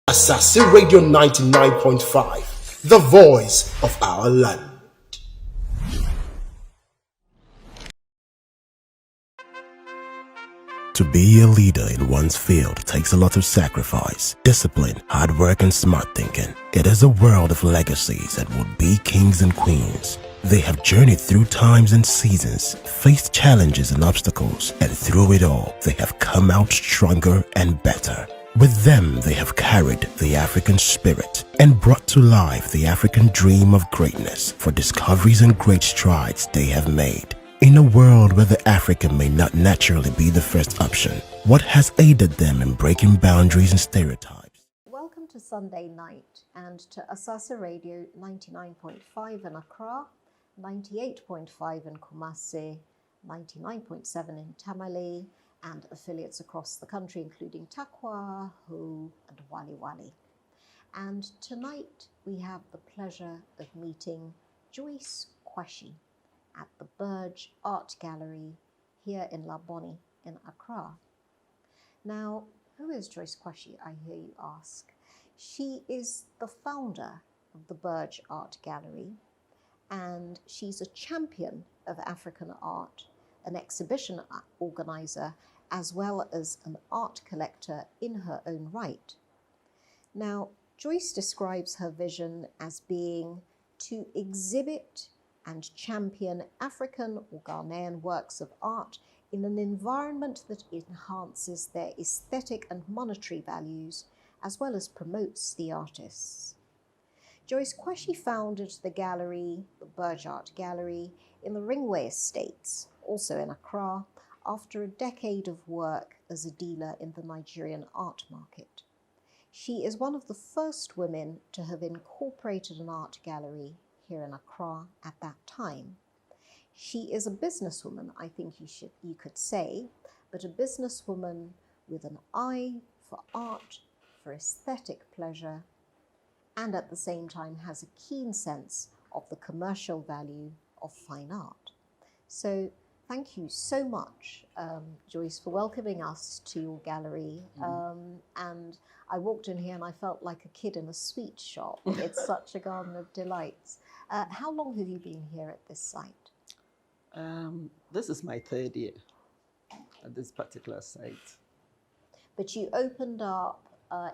Asaase Radio 99.5, the voice of our land. To be a leader in one's field takes a lot of sacrifice, discipline, hard work, and smart thinking. It is a world of legacies that would be kings and queens. They have journeyed through times and seasons, faced challenges and obstacles, and through it all, they have come out stronger and better. With them, they have carried the African spirit and brought to life the African dream of greatness. For discoveries and great strides they have made. In a world where the African may not naturally be the first option, what has aided them in breaking boundaries and stereotypes? Welcome to Sunday night and to Asaase Radio 99.5 in Accra, 98.5 in Kumasi, 99.7 in Tamale, and affiliates across the country, including Takwa, Ho, and Wali Wali. And tonight we have the pleasure of meeting Joyce Quarshie at the Berj Art Gallery here in Laboni in Accra. Now, who is Joyce Quarshie, I hear you ask? She is the founder of the Berj Art Gallery, and she's a champion of African art, an exhibition organizer, as well as an art collector in her own right. Now, Joyce describes her vision as being to exhibit and champion African or Ghanaian works of art in an environment that enhances their aesthetic and monetary values, as well as promotes the artists. Joyce Quarshie founded the gallery, the Berj Art Gallery, in the Ringway Estates, also in Accra, after a decade of work as a dealer in the Nigerian art market. She is one of the first women to have incorporated an art gallery here in Accra at that time. She is a businesswoman, I think you could say, but a businesswoman with an eye for art, for aesthetic pleasure, and at the same time has a keen sense of the commercial value of fine art. So thank you so much, Joyce, for welcoming us to your gallery. And I walked in here and I felt like a kid in a sweet shop. It's such a garden of delights. How long have you been here at this site? This is my third year at this particular site. But you opened up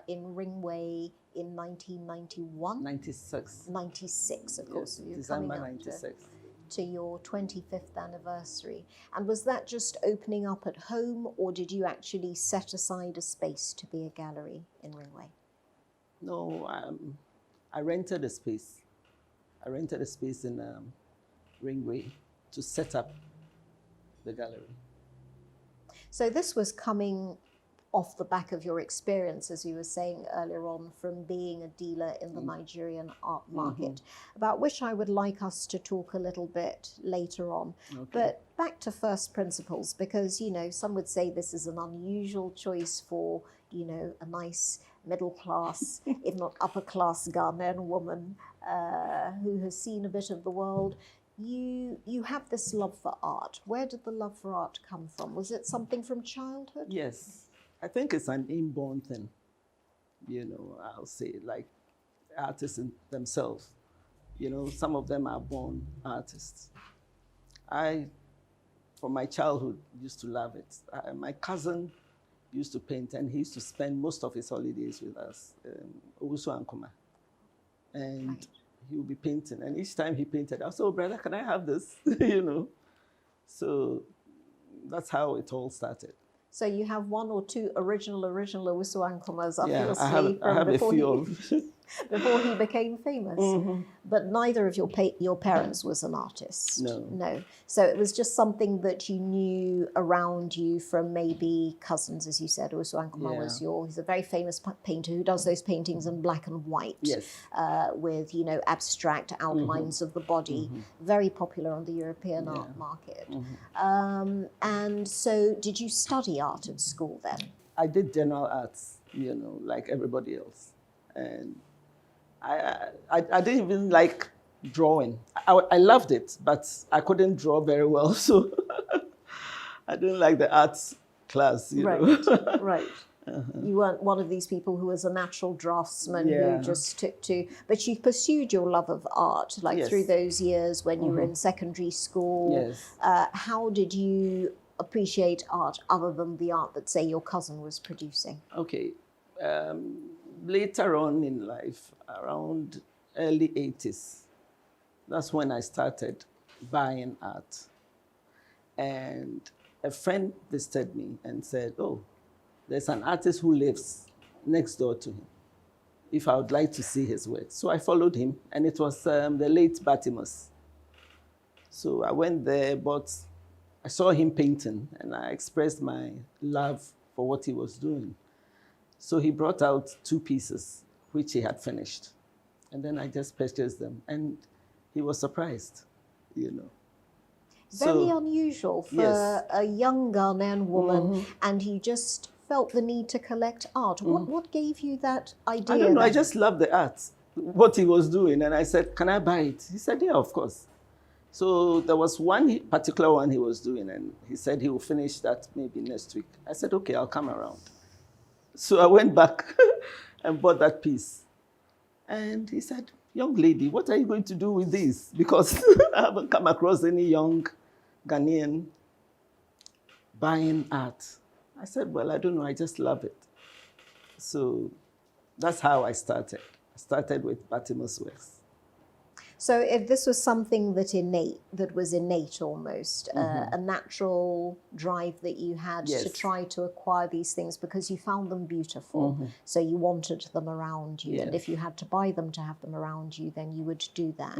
in Ringway in 1991? 96. 96, of course. Yes, You're December coming up 96. to your 25th anniversary. And was that just opening up at home, or did you actually set aside a space to be a gallery in Ringway? No, I rented a space. I rented a space in Ringway to set up the gallery. So this was coming off the back of your experience, as you were saying earlier on, from being a dealer in the Nigerian art market, about which I would like us to talk a little bit later on. Okay. But back to first principles, because, you know, some would say this is an unusual choice for, you know, a nice middle class, if not upper class Ghanaian woman who has seen a bit of the world. You have this love for art. Where did the love for art come from? Was it something from childhood? Yes. I think it's an inborn thing, you know, I'll say, like artists themselves. You know, some of them are born artists. From my childhood, used to love it. My cousin used to paint, and he used to spend most of his holidays with us, Owusu Ankoma. And right. He would be painting, and each time he painted, I said, "Oh, brother, can I have this?" You know. So that's how it all started. So you have one or two original Owusu Ankomas up your sleeve before he became famous. But neither of your parents was an artist. No. So it was just something that you knew around you from maybe cousins, as you said. Owusu Ankoma was he's a very famous painter who does those paintings in black and white, with, you know, abstract outlines of the body, very popular on the European art market. And so did you study art at school then? I did general arts, you know, like everybody else. And I didn't even like drawing. I loved it, but I couldn't draw very well, so I didn't like the arts class, you know. Right. You weren't one of these people who was a natural draftsman Yeah. who just took to, but you pursued your love of art, like Yes. through those years when you were in secondary school. Yes. How did you appreciate art other than the art that, say, your cousin was producing? Okay. Later on in life, around early 80s, that's when I started buying art. And a friend visited me and said, oh, there's an artist who lives next door to him, if I would like to see his work. So I followed him, and it was the late Bartimus. So I went there, but I saw him painting, and I expressed my love for what he was doing. So he brought out 2 pieces, which he had finished. And then I just purchased them, and he was surprised, you know. Very So, unusual for yes. a young Ghanaian woman, and you just felt the need to collect art. What gave you that idea? I don't know, I that- just loved the art, what he was doing. And I said, can I buy it? He said, yeah, of course. So there was one particular one he was doing, and he said he will finish that maybe next week. I said, okay, I'll come around. So I went back and bought that piece. And he said, young lady, what are you going to do with this? Because I haven't come across any young Ghanaian buying art. I said, well, I don't know, I just love it. So that's how I started. I started with Bartimus works. So if this was something that was innate almost, a natural drive that you had to Yes. try to acquire these things because you found them beautiful, so you wanted them around you, and Yeah. if you had to buy them to have them around you, then you would do that.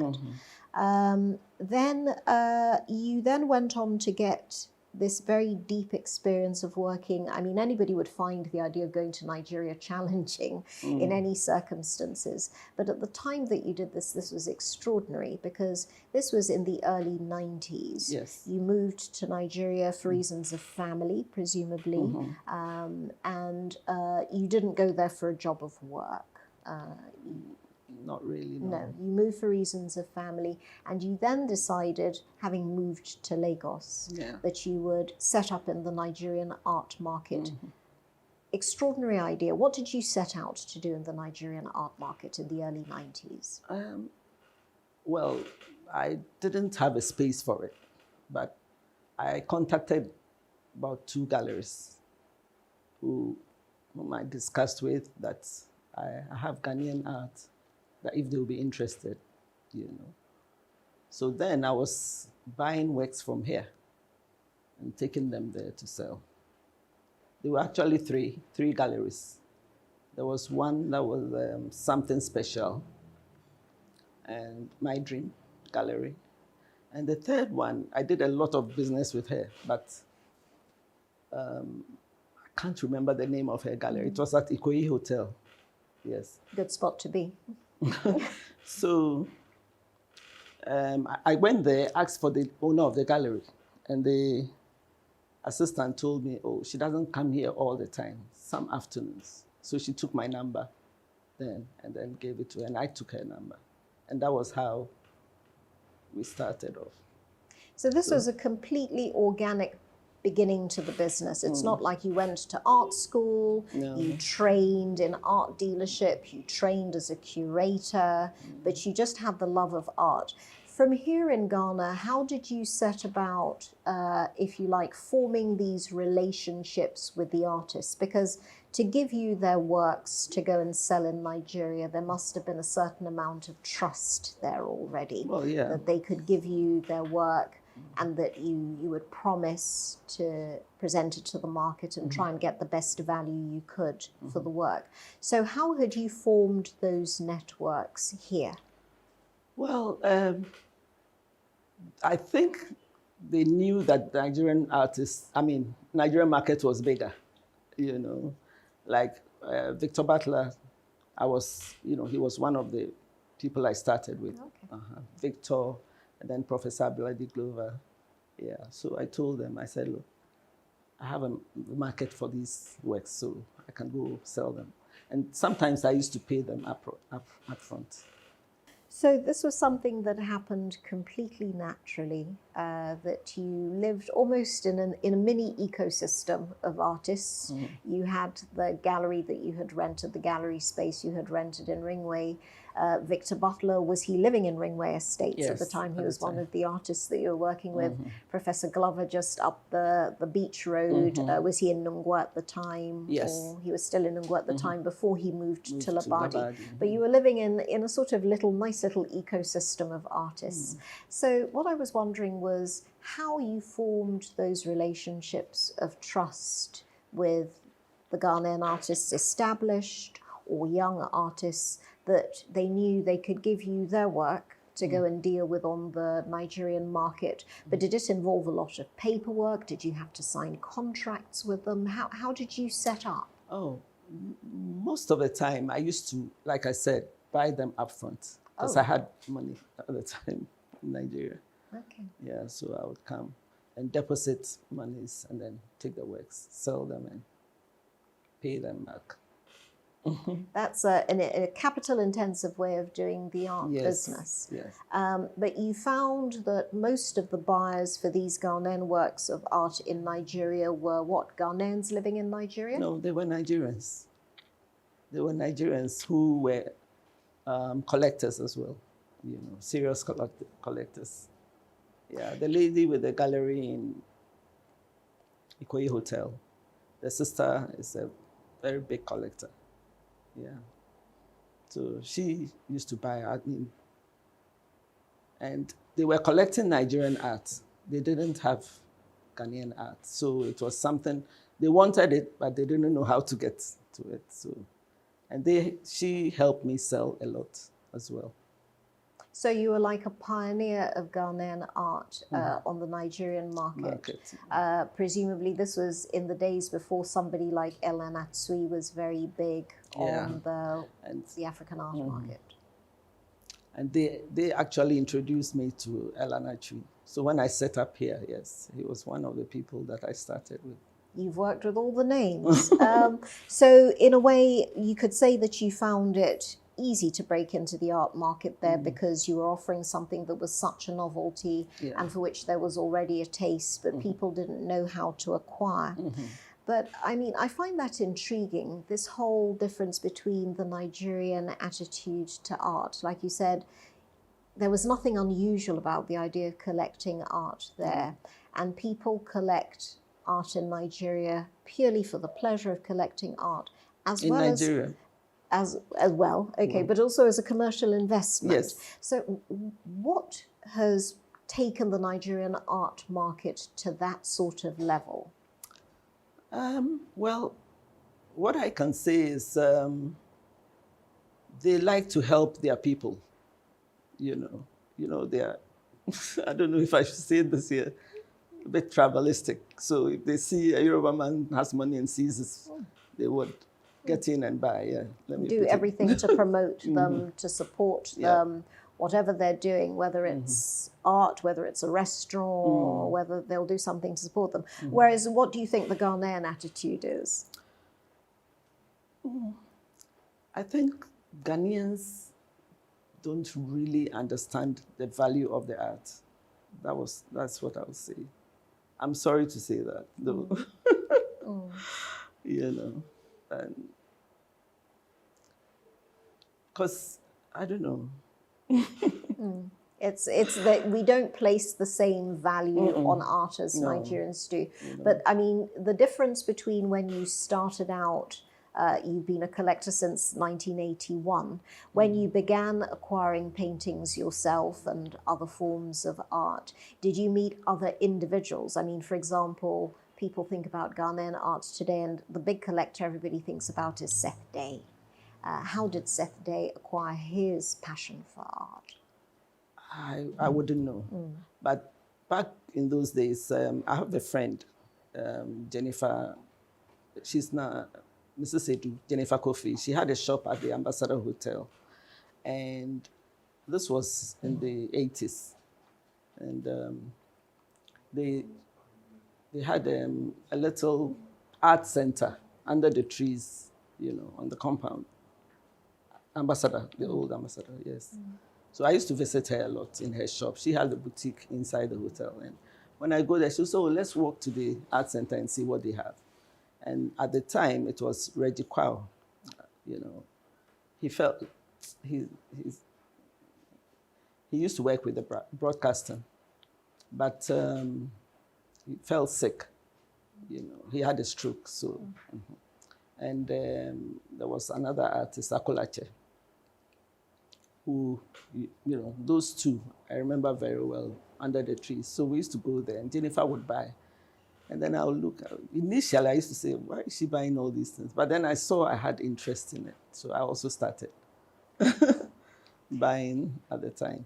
You then went on to get this very deep experience of working. I mean, anybody would find the idea of going to Nigeria challenging in any circumstances. But at the time that you did this, this was extraordinary because this was in the early 90s. Yes. You moved to Nigeria for reasons of family, presumably, and you didn't go there for a job of work. Not really, no. No, you moved for reasons of family, and you then decided, having moved to Lagos, Yeah. that you would set up in the Nigerian art market. Extraordinary idea. What did you set out to do in the Nigerian art market in the early 90s? Well, I didn't have a space for it, but I contacted about 2 galleries whom I discussed with that I have Ghanaian art, that if they will be interested, you know. So then I was buying works from here and taking them there to sell. There were actually three galleries. There was one that was Something Special and My Dream Gallery. And the third one, I did a lot of business with her, but I can't remember the name of her gallery. It was at Ikoyi Hotel. Yes. Good spot to be. So I went there, asked for the owner of the gallery, and the assistant told me, oh, she doesn't come here all the time, some afternoons. So she took my number then and then gave it to her, and I took her number. And that was how we started off. So this was a completely organic beginning to the business. It's not like you went to art school, No. you trained in art dealership, you trained as a curator, but you just had the love of art. From here in Ghana, how did you set about, if you like, forming these relationships with the artists? Because to give you their works to go and sell in Nigeria, there must have been a certain amount of trust there already. Well, yeah. That they could give you their work and that you would promise to present it to the market and try and get the best value you could for the work. So how had you formed those networks here? Well, I think they knew that Nigerian market was bigger, you know. Like Victor Butler, he was one of the people I started with. Okay. Victor, and then Professor Blady Glover. Yeah, so I told them, I said, look, I have a market for these works, so I can go sell them. And sometimes I used to pay them up front. So this was something that happened completely naturally, that you lived almost in a mini ecosystem of artists. You had the gallery that you had rented, the gallery space you had rented in Ringway. Victor Butler, was he living in Ringway Estates at the Yes, time? He at was the one time. of the artists that you were working with. Professor Glover just up the beach road. Was he in Nungwa at the time? Yes. Or he was still in Nungwa at the time before he moved to to Labadi. Labadi. But you were living in a sort of nice little ecosystem of artists. So what I was wondering was how you formed those relationships of trust with the Ghanaian artists established or young artists that they knew they could give you their work to go and deal with on the Nigerian market. But did it involve a lot of paperwork? Did you have to sign contracts with them? How did you set up? Oh, most of the time I used to, like I said, buy them upfront because Oh. I had money at the time in Nigeria. Okay. Yeah, so I would come and deposit monies and then take the works, sell them and pay them back. That's a capital-intensive way of doing the art Yes, business. yes. But you found that most of the buyers for these Ghanaian works of art in Nigeria were what? Ghanaians living in Nigeria? No, they were Nigerians. They were Nigerians who were collectors as well, you know, serious collectors. Yeah, the lady with the gallery in Ikoyi Hotel, the sister is a very big collector. Yeah. So she used to buy art, and they were collecting Nigerian art. They didn't have Ghanaian art. So it was something, they wanted it, but they didn't know how to get to it. So, and she helped me sell a lot as well. So you were like a pioneer of Ghanaian art on the Nigerian market. Presumably this was in the days before somebody like Ellen Atsui was very big on the African art market. And they actually introduced me to Ellen Atsui. So when I set up here, yes, he was one of the people that I started with. You've worked with all the names. So in a way, you could say that you found it easy to break into the art market there because you were offering something that was such a novelty and for which there was already a taste, but people didn't know how to acquire. But I mean, I find that intriguing, this whole difference between the Nigerian attitude to art. Like you said, there was nothing unusual about the idea of collecting art there. And people collect art in Nigeria purely for the pleasure of collecting art, as well as well, okay, but also as a commercial investment. Yes. So what has taken the Nigerian art market to that sort of level? Well, what I can say is they like to help their people. You know, they are, I don't know if I should say this here, a bit tribalistic. So if they see a Yoruba man has money and sees this, they would get in and buy. Yeah, do everything to promote them, to support them, whatever they're doing, whether it's art, whether it's a restaurant, or whether they'll do something to support them. Whereas, what do you think the Ghanaian attitude is? I think Ghanaians don't really understand the value of the art. That's what I would say. I'm sorry to say that, though. You know, and because I don't know. It's that we don't place the same value on art as Nigerians do. But I mean, the difference between when you started out, you've been a collector since 1981, when you began acquiring paintings yourself and other forms of art, did you meet other individuals? I mean, for example, people think about Ghanaian art today, and the big collector everybody thinks about is Seth Day. How did Seth Day acquire his passion for art? I wouldn't know. But back in those days, I have a friend, Jennifer, she's now Mrs. Edu, Jennifer Kofi. She had a shop at the Ambassador Hotel. And this was in the 80s. And they had a little art center under the trees, you know, on the compound. Ambassador, the old Ambassador, yes. So I used to visit her a lot in her shop. She had a boutique inside the hotel. And when I go there, she would say, oh, let's walk to the art center and see what they have. And at the time, it was Reggie Kwao. You know, he felt, he used to work with the broadcaster, but he fell sick. You know, he had a stroke, so. And there was another artist, Akolache, who, you know, those two, I remember very well, under the trees. So we used to go there, and Jennifer would buy. And then I would look, initially I used to say, why is she buying all these things? But then I saw I had interest in it. So I also started buying at the time.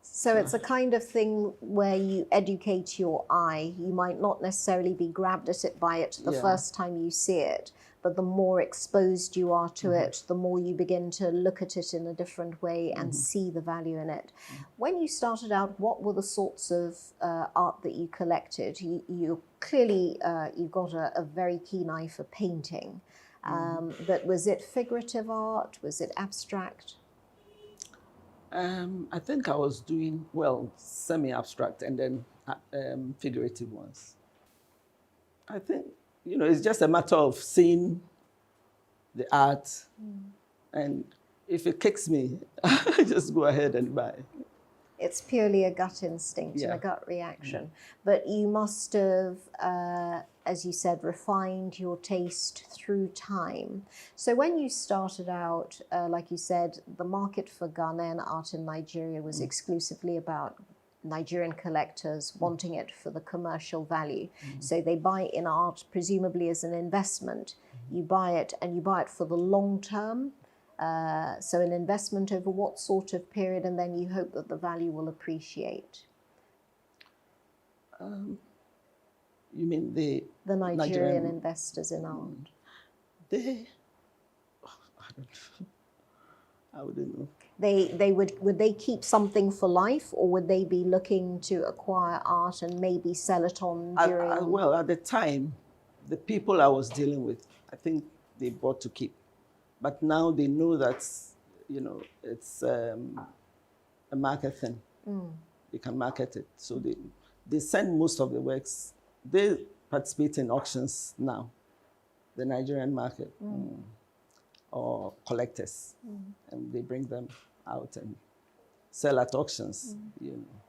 So it's a kind of thing where you educate your eye. You might not necessarily be grabbed at it by it the first time you see it, but the more exposed you are to it, the more you begin to look at it in a different way and see the value in it. When you started out, what were the sorts of art that you collected? You clearly, you've got a very keen eye for painting, but was it figurative art? Was it abstract? I think I was doing, well, semi-abstract and then figurative ones. I think, you know, it's just a matter of seeing the art, and if it kicks me, I just go ahead and buy. It's purely a gut instinct and a gut reaction. But you must have, as you said, refined your taste through time. So when you started out, like you said, the market for Ghanaian art in Nigeria was exclusively about Nigerian collectors wanting it for the commercial value. So they buy in art presumably as an investment. You buy it and you buy it for the long term. So an investment over what sort of period, and then you hope that the value will appreciate? You mean the Nigerian investors in art? I wouldn't know. Would they keep something for life, or would they be looking to acquire art and maybe sell it on during? Well, at the time, the people I was dealing with, I think they bought to keep. But now they know that, you know, it's a market thing. They can market it. So they send most of the works. They participate in auctions now, the Nigerian market, or collectors. And they bring them out and sell at auctions, you know.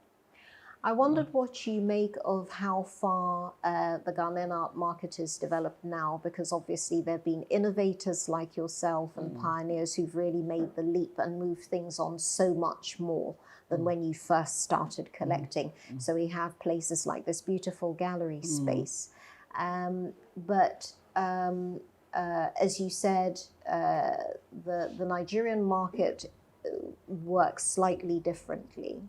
I wondered what you make of how far the Ghanaian art market has developed now, because obviously there have been innovators like yourself and pioneers who've really made the leap and moved things on so much more than when you first started collecting. So we have places like this beautiful gallery space. But as you said, the Nigerian market works slightly differently.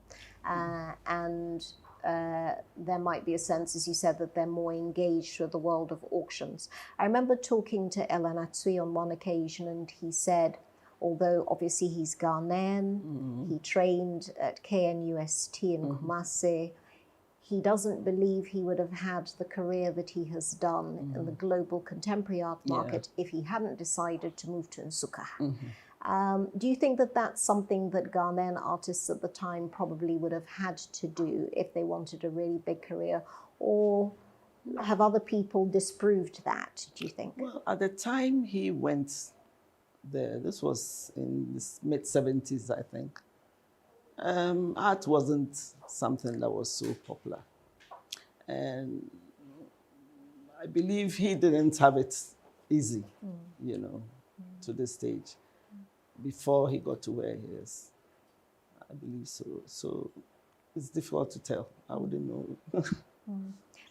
And there might be a sense, as you said, that they're more engaged with the world of auctions. I remember talking to Ellen Atsui on one occasion, and he said, although obviously he's Ghanaian, he trained at KNUST in Kumasi, he doesn't believe he would have had the career that he has done in the global contemporary art market if he hadn't decided to move to Nsukka. Do you think that that's something that Ghanaian artists at the time probably would have had to do if they wanted a really big career? Or have other people disproved that, do you think? Well, at the time he went there, this was in the mid-70s, I think, art wasn't something that was so popular. And I believe he didn't have it easy, you know, to this stage. Before he got to where he is. I believe so. So it's difficult to tell. I wouldn't know.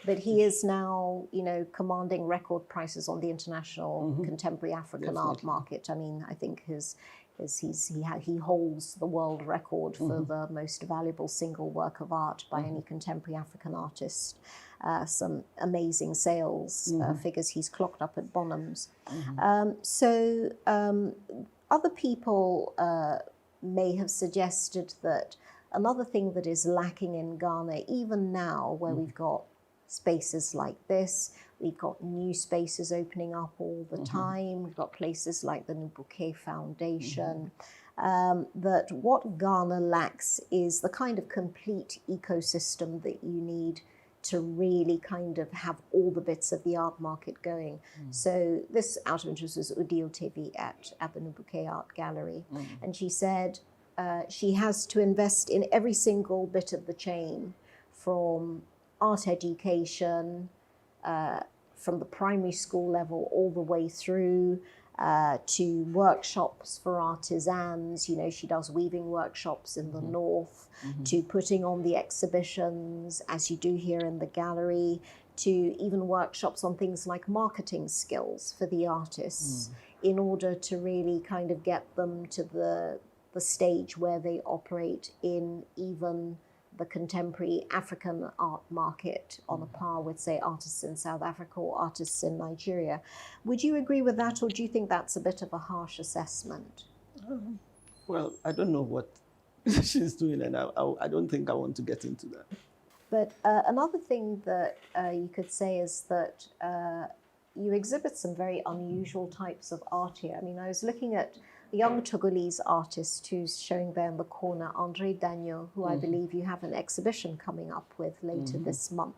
But he is now, you know, commanding record prices on the international contemporary African art market. I mean, I think he holds the world record for the most valuable single work of art by any contemporary African artist. Some amazing sales figures he's clocked up at Bonhams. Other people may have suggested that another thing that is lacking in Ghana, even now where we've got spaces like this, we've got new spaces opening up all the time, we've got places like the Nubuke Foundation, that what Ghana lacks is the kind of complete ecosystem that you need to really kind of have all the bits of the art market going. So this, out of interest, was Udil TV at the Berj Art Gallery. And she said she has to invest in every single bit of the chain, from art education, from the primary school level all the way through to workshops for artisans. You know, she does weaving workshops in the north, to putting on the exhibitions, as you do here in the gallery, to even workshops on things like marketing skills for the artists, in order to really kind of get them to the stage where they operate in even the contemporary African art market on a par with, say, artists in South Africa or artists in Nigeria. Would you agree with that, or do you think that's a bit of a harsh assessment? Well, I don't know what she's doing, and I don't think I want to get into that. But another thing that you could say is that you exhibit some very unusual types of art here. I mean, I was looking at the young Togolese artist who's showing there in the corner, Andre Daniel, who I believe you have an exhibition coming up with later this month.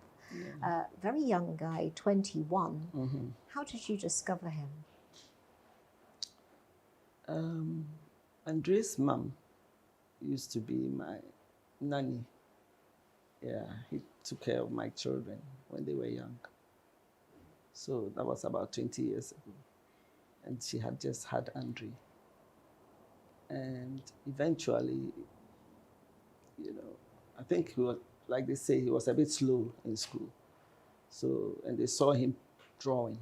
Very young guy, 21. How did you discover him? Andre's mom used to be my nanny. Yeah, he took care of my children when they were young. So that was about 20 years ago. And she had just had Andre. And eventually, you know, I think he was, like they say, he was a bit slow in school. So, and they saw him drawing.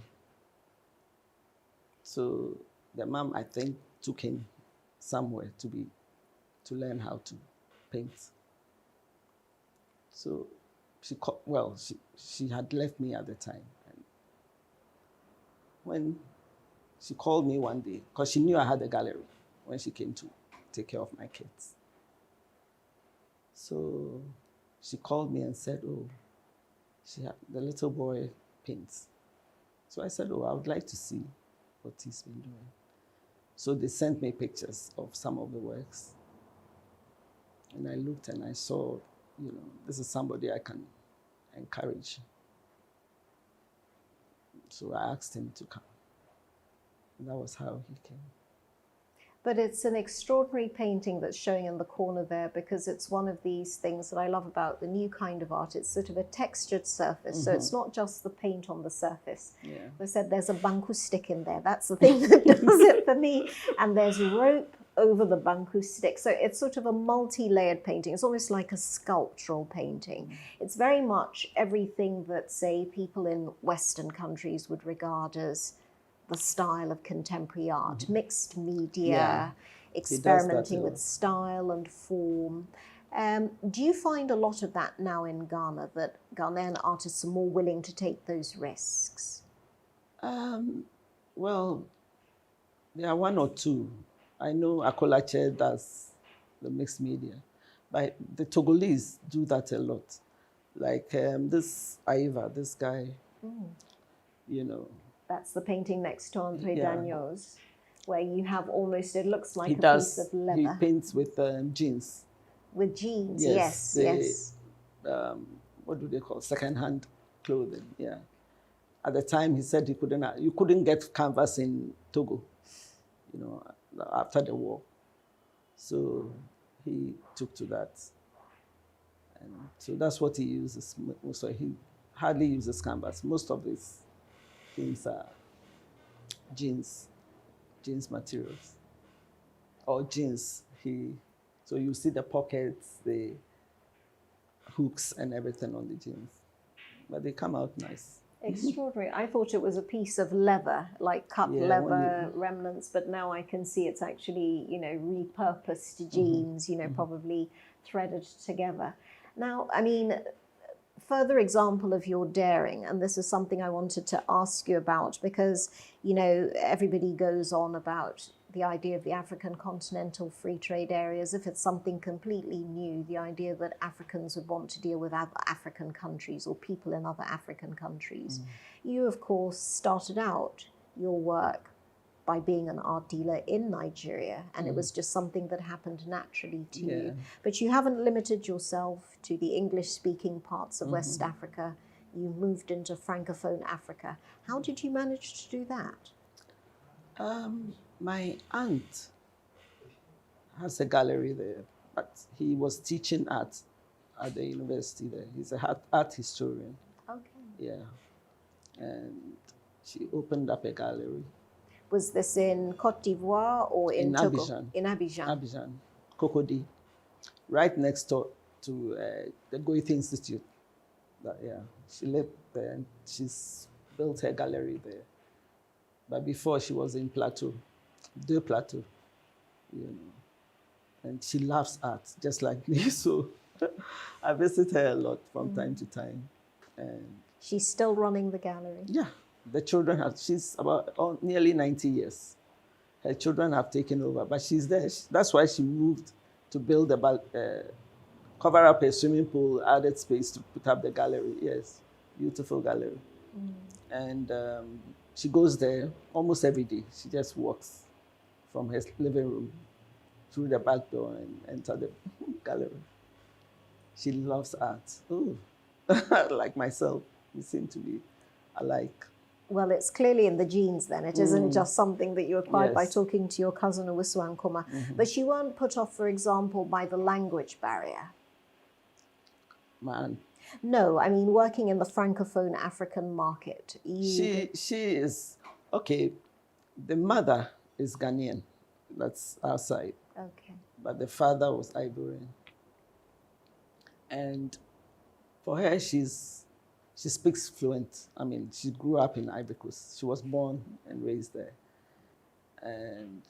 So the mom, I think, took him somewhere to learn how to paint. So she had left me at the time. And when she called me one day, because she knew I had a gallery, when she came to take care of my kids. So she called me and said, oh, the little boy paints. So I said, oh, I would like to see what he's been doing. So they sent me pictures of some of the works. And I looked and I saw, you know, this is somebody I can encourage. So I asked him to come. And that was how he came. But it's an extraordinary painting that's showing in the corner there, because it's one of these things that I love about the new kind of art. It's sort of a textured surface, so it's not just the paint on the surface. I said there's a banku stick in there. That's the thing that does it for me. And there's rope over the banku stick. So it's sort of a multi-layered painting. It's almost like a sculptural painting. It's very much everything that, say, people in Western countries would regard as the style of contemporary art, mixed media, experimenting with style and form. Do you find a lot of that now in Ghana, that Ghanaian artists are more willing to take those risks? Well, there are one or two. I know Akolache does the mixed media, but the Togolese do that a lot. Like this Aiva, this guy, you know. That's the painting next to Andre Daniel's, where you have almost, it looks like a piece of leather. He paints with jeans. With jeans, yes. What do they call? Second-hand clothing, At the time, he said you couldn't get canvas in Togo, you know, after the war. So he took to that. And so that's what he uses. So he hardly uses canvas. Most of his things are jeans materials, or jeans. So you see the pockets, the hooks and everything on the jeans, but they come out nice. Extraordinary. I thought it was a piece of leather, like cut leather remnants, but now I can see it's actually, you know, repurposed jeans, you know, probably threaded together. Now, I mean, further example of your daring, and this is something I wanted to ask you about, because, you know, everybody goes on about the idea of the African continental free trade area as if it's something completely new, the idea that Africans would want to deal with other African countries or people in other African countries. You, of course, started out your work by being an art dealer in Nigeria, and it was just something that happened naturally to you. But you haven't limited yourself to the English-speaking parts of West Africa. You moved into Francophone Africa. How did you manage to do that? My aunt has a gallery there, but he was teaching art at the university there. He's an art historian. Okay. Yeah. And she opened up a gallery. Was this in Côte d'Ivoire or in Togo? Abidjan. In Abidjan. Abidjan, Cocody, right next door to the Goethe Institute. She lived there and she's built her gallery there. But before she was in Plateau, De Plateau, you know. And she loves art, just like me. So I visit her a lot from time to time. And she's still running the gallery? Yeah. The children she's about nearly 90 years. Her children have taken over, but she's there. That's why she moved to build cover up a swimming pool, added space to put up the gallery. Yes, beautiful gallery. And she goes there almost every day. She just walks from her living room through the back door and enter the gallery. She loves art. Ooh. Like myself, we seem to be alike. Well, it's clearly in the genes then. It isn't just something that you acquired by talking to your cousin Owusu Nkrumah. But you weren't put off, for example, by the language barrier. Man. No, I mean, working in the Francophone African market. She is, okay, the mother is Ghanaian. That's our side. Okay. But the father was Ivorian. And for her, she speaks fluent. I mean, she grew up in Ivory Coast. She was born and raised there. And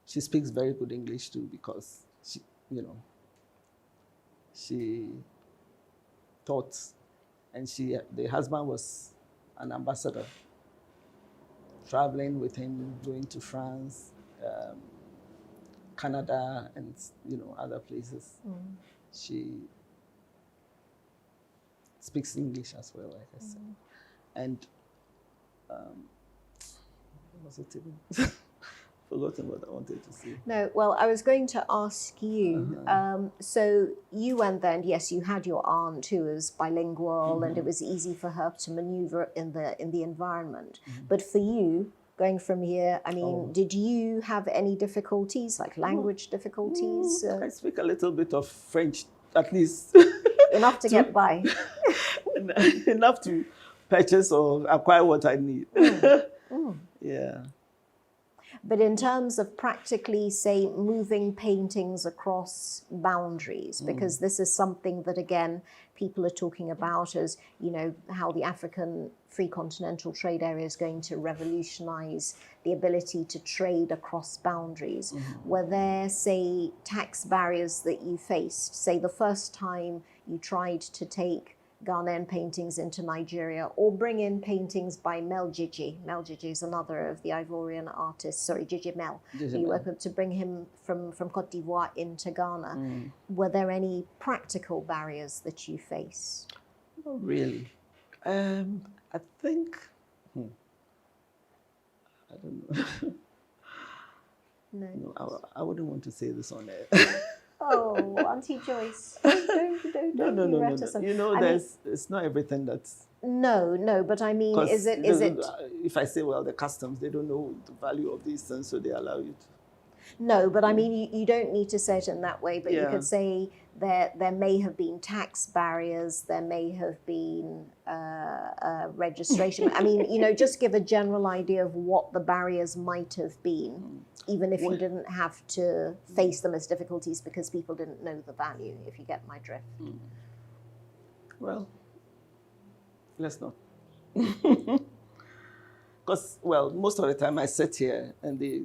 she speaks very good English too because she taught, and the husband was an ambassador, traveling with him, going to France, Canada, and other places. She speaks English as well, like I said. And what was it even? Forgotten what I wanted to say. No, well, I was going to ask you, so you went there, and yes, you had your aunt who was bilingual, and it was easy for her to maneuver in the environment. But for you, going from here, I mean, did you have any difficulties, like language difficulties? I speak a little bit of French, at least. Enough to get by. Enough to purchase or acquire what I need. Yeah. But in terms of practically, say, moving paintings across boundaries, because this is something that, again, people are talking about as, how the African free continental trade area is going to revolutionize the ability to trade across boundaries. Were there, say, tax barriers that you faced, say, the first time you tried to take Ghanaian paintings into Nigeria, or bring in paintings by Mel Gigi. Mel Gigi is another of the Ivorian artists, sorry, Gigi Mel. You were able to bring him from Côte d'Ivoire into Ghana. Were there any practical barriers that you faced? Not really. I think, I don't know. No, I wouldn't want to say this on air. Oh, Auntie Joyce, don't be reticent. It's not everything that's... No, but I mean, is it... If I say, well, the customs, they don't know the value of these things, so they allow you to... No, but I mean, you don't need to say it in that way, but you could say there may have been tax barriers, there may have been registration. I mean, just give a general idea of what the barriers might have been, even if you didn't have to face them as difficulties because people didn't know the value, if you get my drift. Well, let's not. Because, most of the time I sit here and they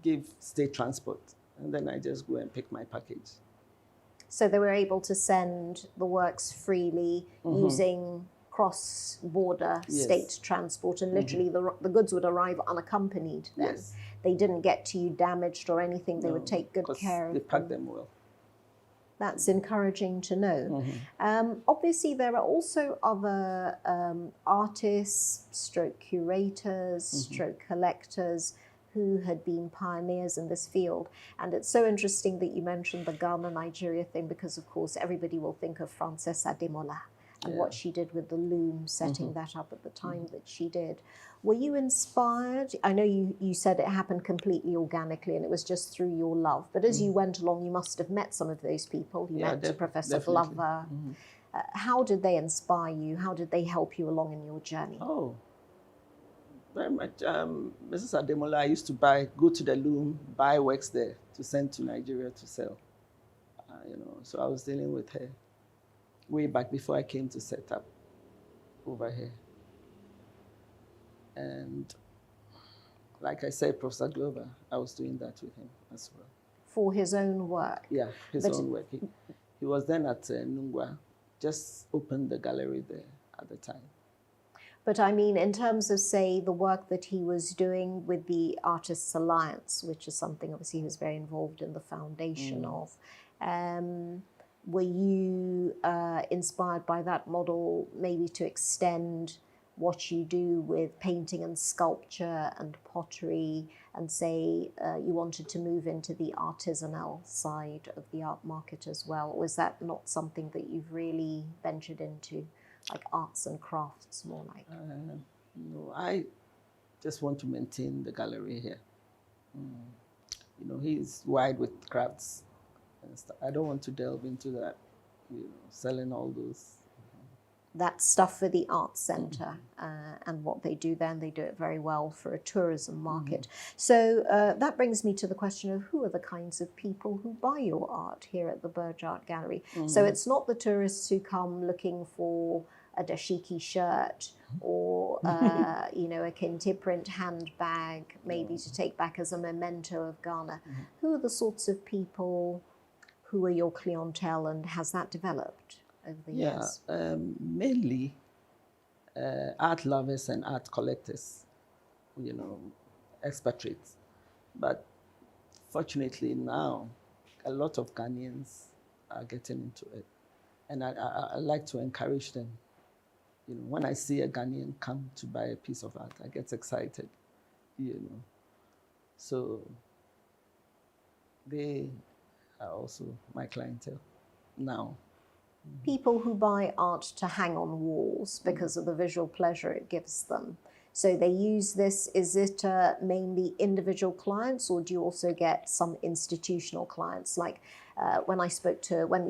give state transport, and then I just go and pick my package. So they were able to send the works freely using cross-border state transport, and literally the goods would arrive unaccompanied then. Yes. They didn't get to you damaged or anything. They would take good care of them. They packed them well. That's encouraging to know. Obviously, there are also other artists, stroke curators, stroke collectors who had been pioneers in this field. And it's so interesting that you mentioned the Ghana-Nigeria thing, because of course everybody will think of Frances Ademola and what she did with the loom, setting that up at the time that she did. Were you inspired? I know you said it happened completely organically and it was just through your love, but as you went along, you must have met some of those people. You met Professor Glover. How did they inspire you? How did they help you along in your journey? Oh, very much. Mrs. Ademola, I used to go to the loom, buy works there to send to Nigeria to sell. So I was dealing with her way back before I came to set up over here. And like I said, Professor Glover, I was doing that with him as well. For his own work? Yeah, his own work. He was then at Nungwa, just opened the gallery there at the time. But I mean, in terms of, say, the work that he was doing with the Artists Alliance, which is something obviously he was very involved in the foundation of, were you inspired by that model maybe to extend what you do with painting and sculpture and pottery, and say you wanted to move into the artisanal side of the art market as well? Or was that not something that you've really ventured into, like arts and crafts more like? No, I just want to maintain the gallery here. He's wide with crafts and stuff. I don't want to delve into that, selling all those. That stuff for the Arts Centre and what they do then, they do it very well for a tourism market. So that brings me to the question of who are the kinds of people who buy your art here at the Berj Art Gallery. So it's not the tourists who come looking for a dashiki shirt or a kente print handbag, maybe to take back as a memento of Ghana. Who are the sorts of people who are your clientele, and has that developed over the years? Mainly art lovers and art collectors, expatriates. But fortunately now, a lot of Ghanaians are getting into it. And I like to encourage them. When I see a Ghanaian come to buy a piece of art, I get excited, So they are also my clientele now. People who buy art to hang on walls because of the visual pleasure it gives them. So they use this, is it mainly individual clients, or do you also get some institutional clients? Like when we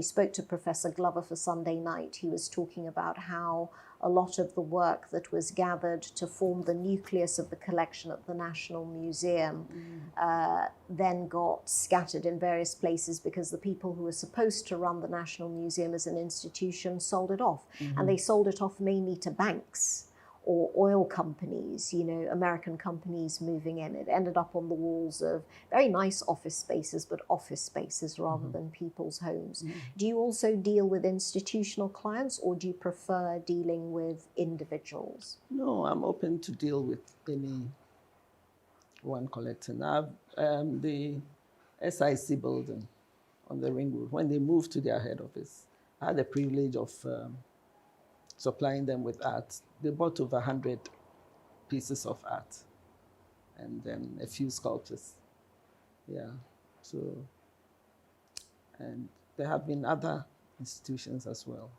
spoke to Professor Glover for Sunday night, he was talking about how a lot of the work that was gathered to form the nucleus of the collection at the National Museum then got scattered in various places because the people who were supposed to run the National Museum as an institution sold it off. And they sold it off mainly to banks or oil companies, American companies moving in. It ended up on the walls of very nice office spaces, but office spaces rather than people's homes. Do you also deal with institutional clients, or do you prefer dealing with individuals? No, I'm open to deal with any one collecting. The SIC building on the Ring Road, when they moved to their head office, I had the privilege of supplying them with art. They bought over 100 pieces of art and then a few sculptures. And there have been other institutions as well.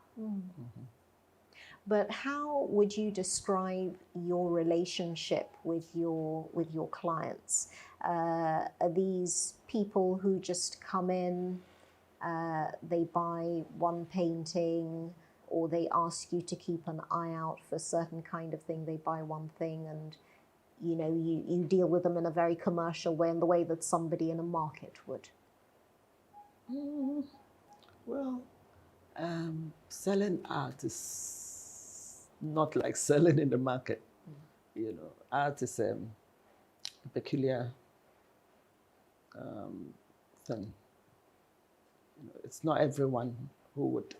But how would you describe your relationship with your clients? Are these people who just come in, they buy one painting, or they ask you to keep an eye out for a certain kind of thing, they buy one thing, and you deal with them in a very commercial way, in the way that somebody in a market would? Well, selling art is not like selling in the market. Art is a peculiar thing. It's not everyone who would.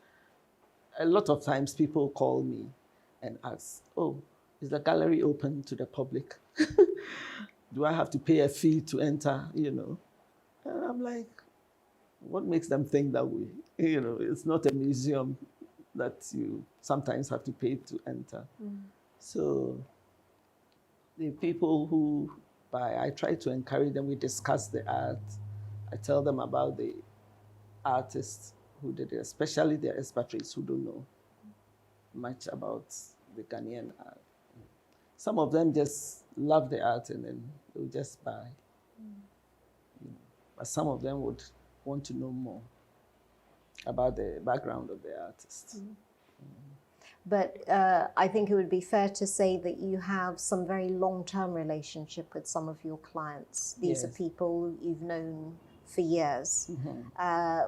A lot of times people call me and ask, oh, is the gallery open to the public? Do I have to pay a fee to enter, And I'm like, what makes them think that way? It's not a museum that you sometimes have to pay to enter. So the people who by. I try to encourage them. We discuss the art. I tell them about the artists who did it, especially the expatriates who don't know much about the Ghanaian art. Some of them just love the art and then they'll just buy. But some of them would want to know more about the background of the artist. But I think it would be fair to say that you have some very long-term relationship with some of your clients. These are people you've known for years.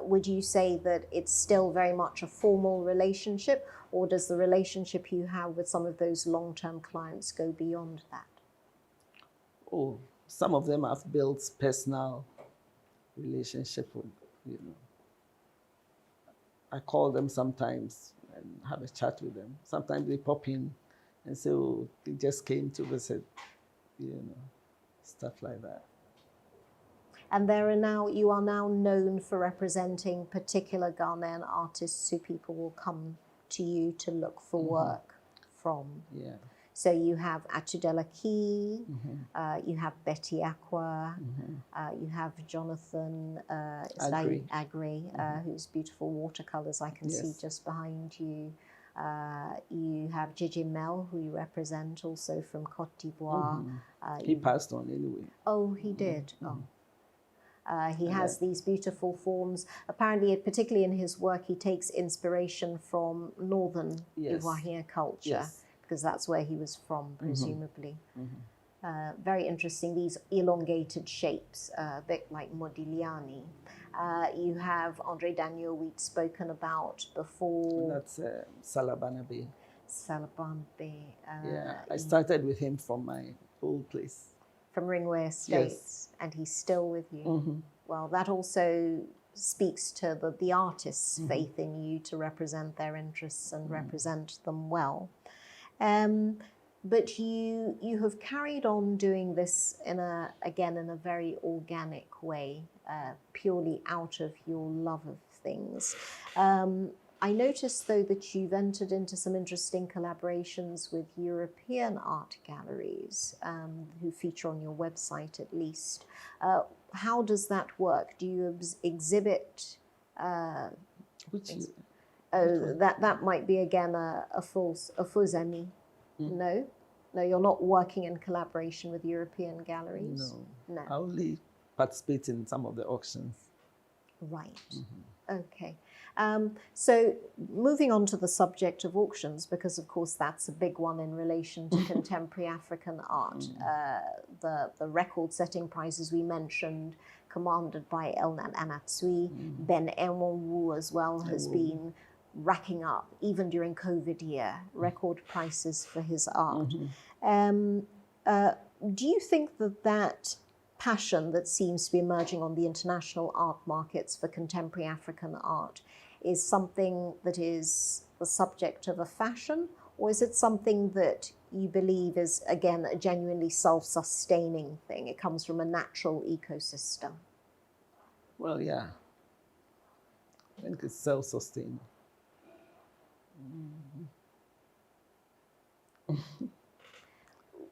Would you say that it's still very much a formal relationship, or does the relationship you have with some of those long-term clients go beyond that? Oh, some of them have built personal relationship with, I call them sometimes and have a chat with them. Sometimes they pop in and say, oh, they just came to visit, stuff like that. And you are now known for representing particular Ghanaian artists who people will come to you to look for work from. Yeah. So you have Atudela Key, you have Betty Aqua, you have Jonathan Agri, whose beautiful watercolors I can see just behind you. You have Gigi Mel, who you represent also from Cote d'Ivoire. He passed on anyway. Oh, he did. He has these beautiful forms. Apparently, particularly in his work, he takes inspiration from northern Ivoirian culture, because that's where he was from, presumably. Very interesting, these elongated shapes, a bit like Modigliani. You have Andre Daniel we'd spoken about before. That's Salabanabe. Salabanabe. I started with him from my old place. From Ringway Estates, and he's still with you. Well, that also speaks to the artist's faith in you to represent their interests and represent them well. But you have carried on doing this in a very organic way, purely out of your love of things. I noticed, though, that you've entered into some interesting collaborations with European art galleries who feature on your website, at least. How does that work? Do you exhibit? That might be again a faux ami. No, you're not working in collaboration with European galleries. No. I only participate in some of the auctions. Right. Okay. So moving on to the subject of auctions, because of course that's a big one in relation to contemporary African art. The record-setting prizes we mentioned, commanded by Nana Yaa Ben Enwonwu as well, has been racking up, even during COVID year, record prices for his art. Do you think that passion that seems to be emerging on the international art markets for contemporary African art is something that is the subject of a fashion, or is it something that you believe is, again, a genuinely self-sustaining thing? It comes from a natural ecosystem. Well, yeah. I think it's self-sustaining.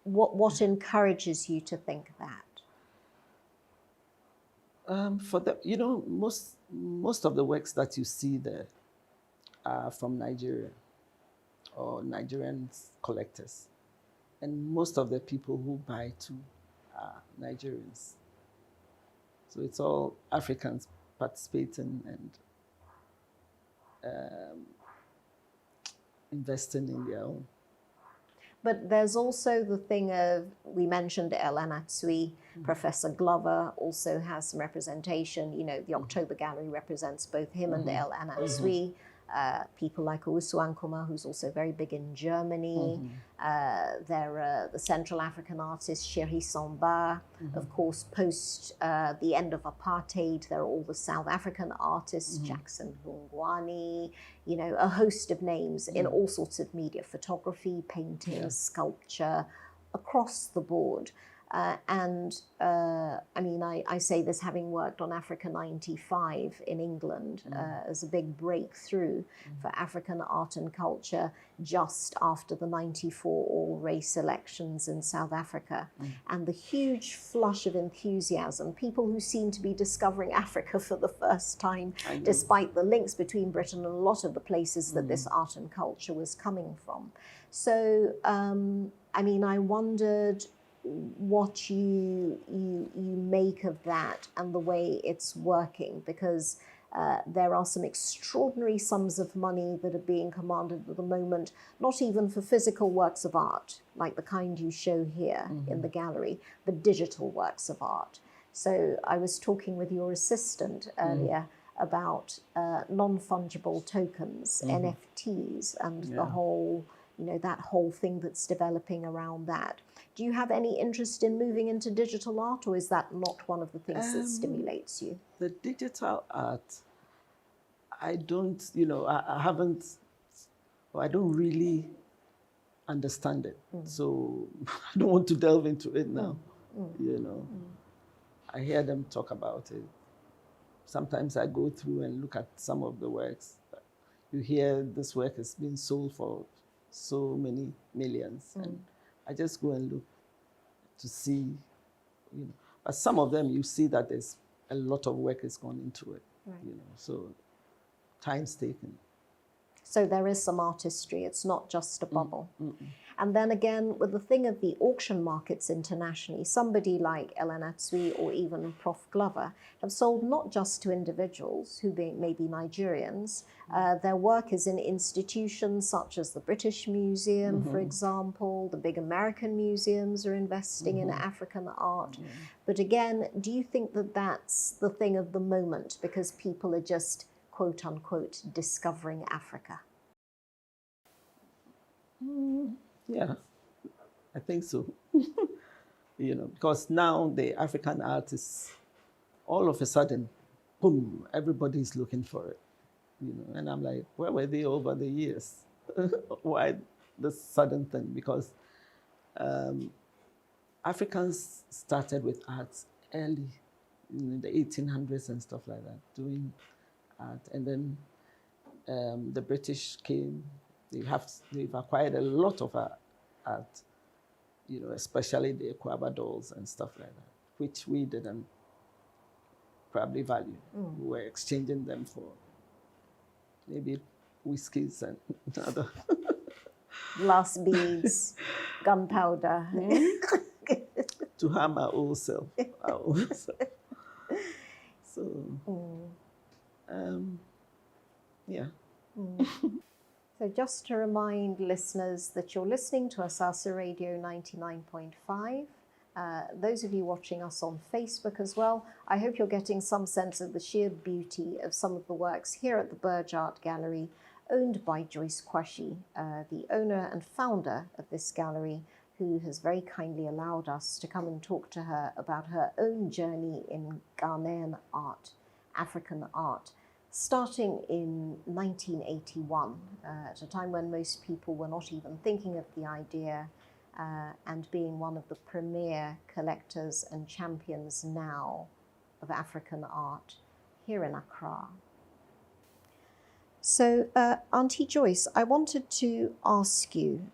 What encourages you to think that? Most of the works that you see there are from Nigeria or Nigerian collectors, and most of the people who buy too are Nigerians. So it's all Africans participating and investing in their own. But there's also the thing of, we mentioned Nana Yaa, Professor Glover also has some representation. The October Gallery represents both him and Nana Yaa. People like Owusu Ankoma, who's also very big in Germany. There are the Central African artist Sheri Samba. Of course, post the end of apartheid, there are all the South African artists, Jackson Hungwani, a host of names in all sorts of media, photography, painting, sculpture, across the board. I mean, I say this having worked on Africa 95 in England as a big breakthrough for African art and culture just after the 94 all-race elections in South Africa. And the huge flush of enthusiasm, people who seem to be discovering Africa for the first time, despite the links between Britain and a lot of the places that this art and culture was coming from. So, I mean, I wondered what you make of that and the way it's working, because there are some extraordinary sums of money that are being commanded at the moment, not even for physical works of art, like the kind you show here in the gallery, but digital works of art. So I was talking with your assistant earlier about non-fungible tokens, NFTs, and the whole, you know, that whole thing that's developing around that. Do you have any interest in moving into digital art, or is that not one of the things that stimulates you? The digital art, I don't, you know, I haven't, or I don't really understand it. So I don't want to delve into it now, you know. I hear them talk about it. Sometimes I go through and look at some of the works. You hear this work has been sold for so many millions. And I just go and look to see, you know. But some of them, you see that there's a lot of work has gone into it, you know. So time's taken. So there is some artistry. It's not just a bubble. And then again, with the thing of the auction markets internationally, somebody like Elena Tsui or even Prof. Glover have sold not just to individuals who may be Nigerians. Their work is in institutions such as the British Museum, for example. The big American museums are investing in African art. But again, do you think that that's the thing of the moment because people are just, quote unquote, discovering Africa? Yeah, I think so. You know, because now the African artists, all of a sudden, boom, everybody's looking for it. You know, and I'm like, where were they over the years? Why this sudden thing? Because Africans started with arts early, in the 1800s and stuff like that, doing art. And then the British came. They've acquired a lot of art, you know, especially the Kwaba dolls and stuff like that, which we didn't probably value. We were exchanging them for maybe whiskies and other glass beads, gunpowder. To harm our old self. So, yeah. So just to remind listeners that you're listening to Asaase Radio 99.5. Those of you watching us on Facebook as well, I hope you're getting some sense of the sheer beauty of some of the works here at the Berj Art Gallery, owned by Joyce Quarshie, the owner and founder of this gallery, who has very kindly allowed us to come and talk to her about her own journey in Ghanaian art, African art, starting in 1981, at a time when most people were not even thinking of the idea, and being one of the premier collectors and champions now of African art here in Accra. So, Auntie Joyce, I wanted to ask you,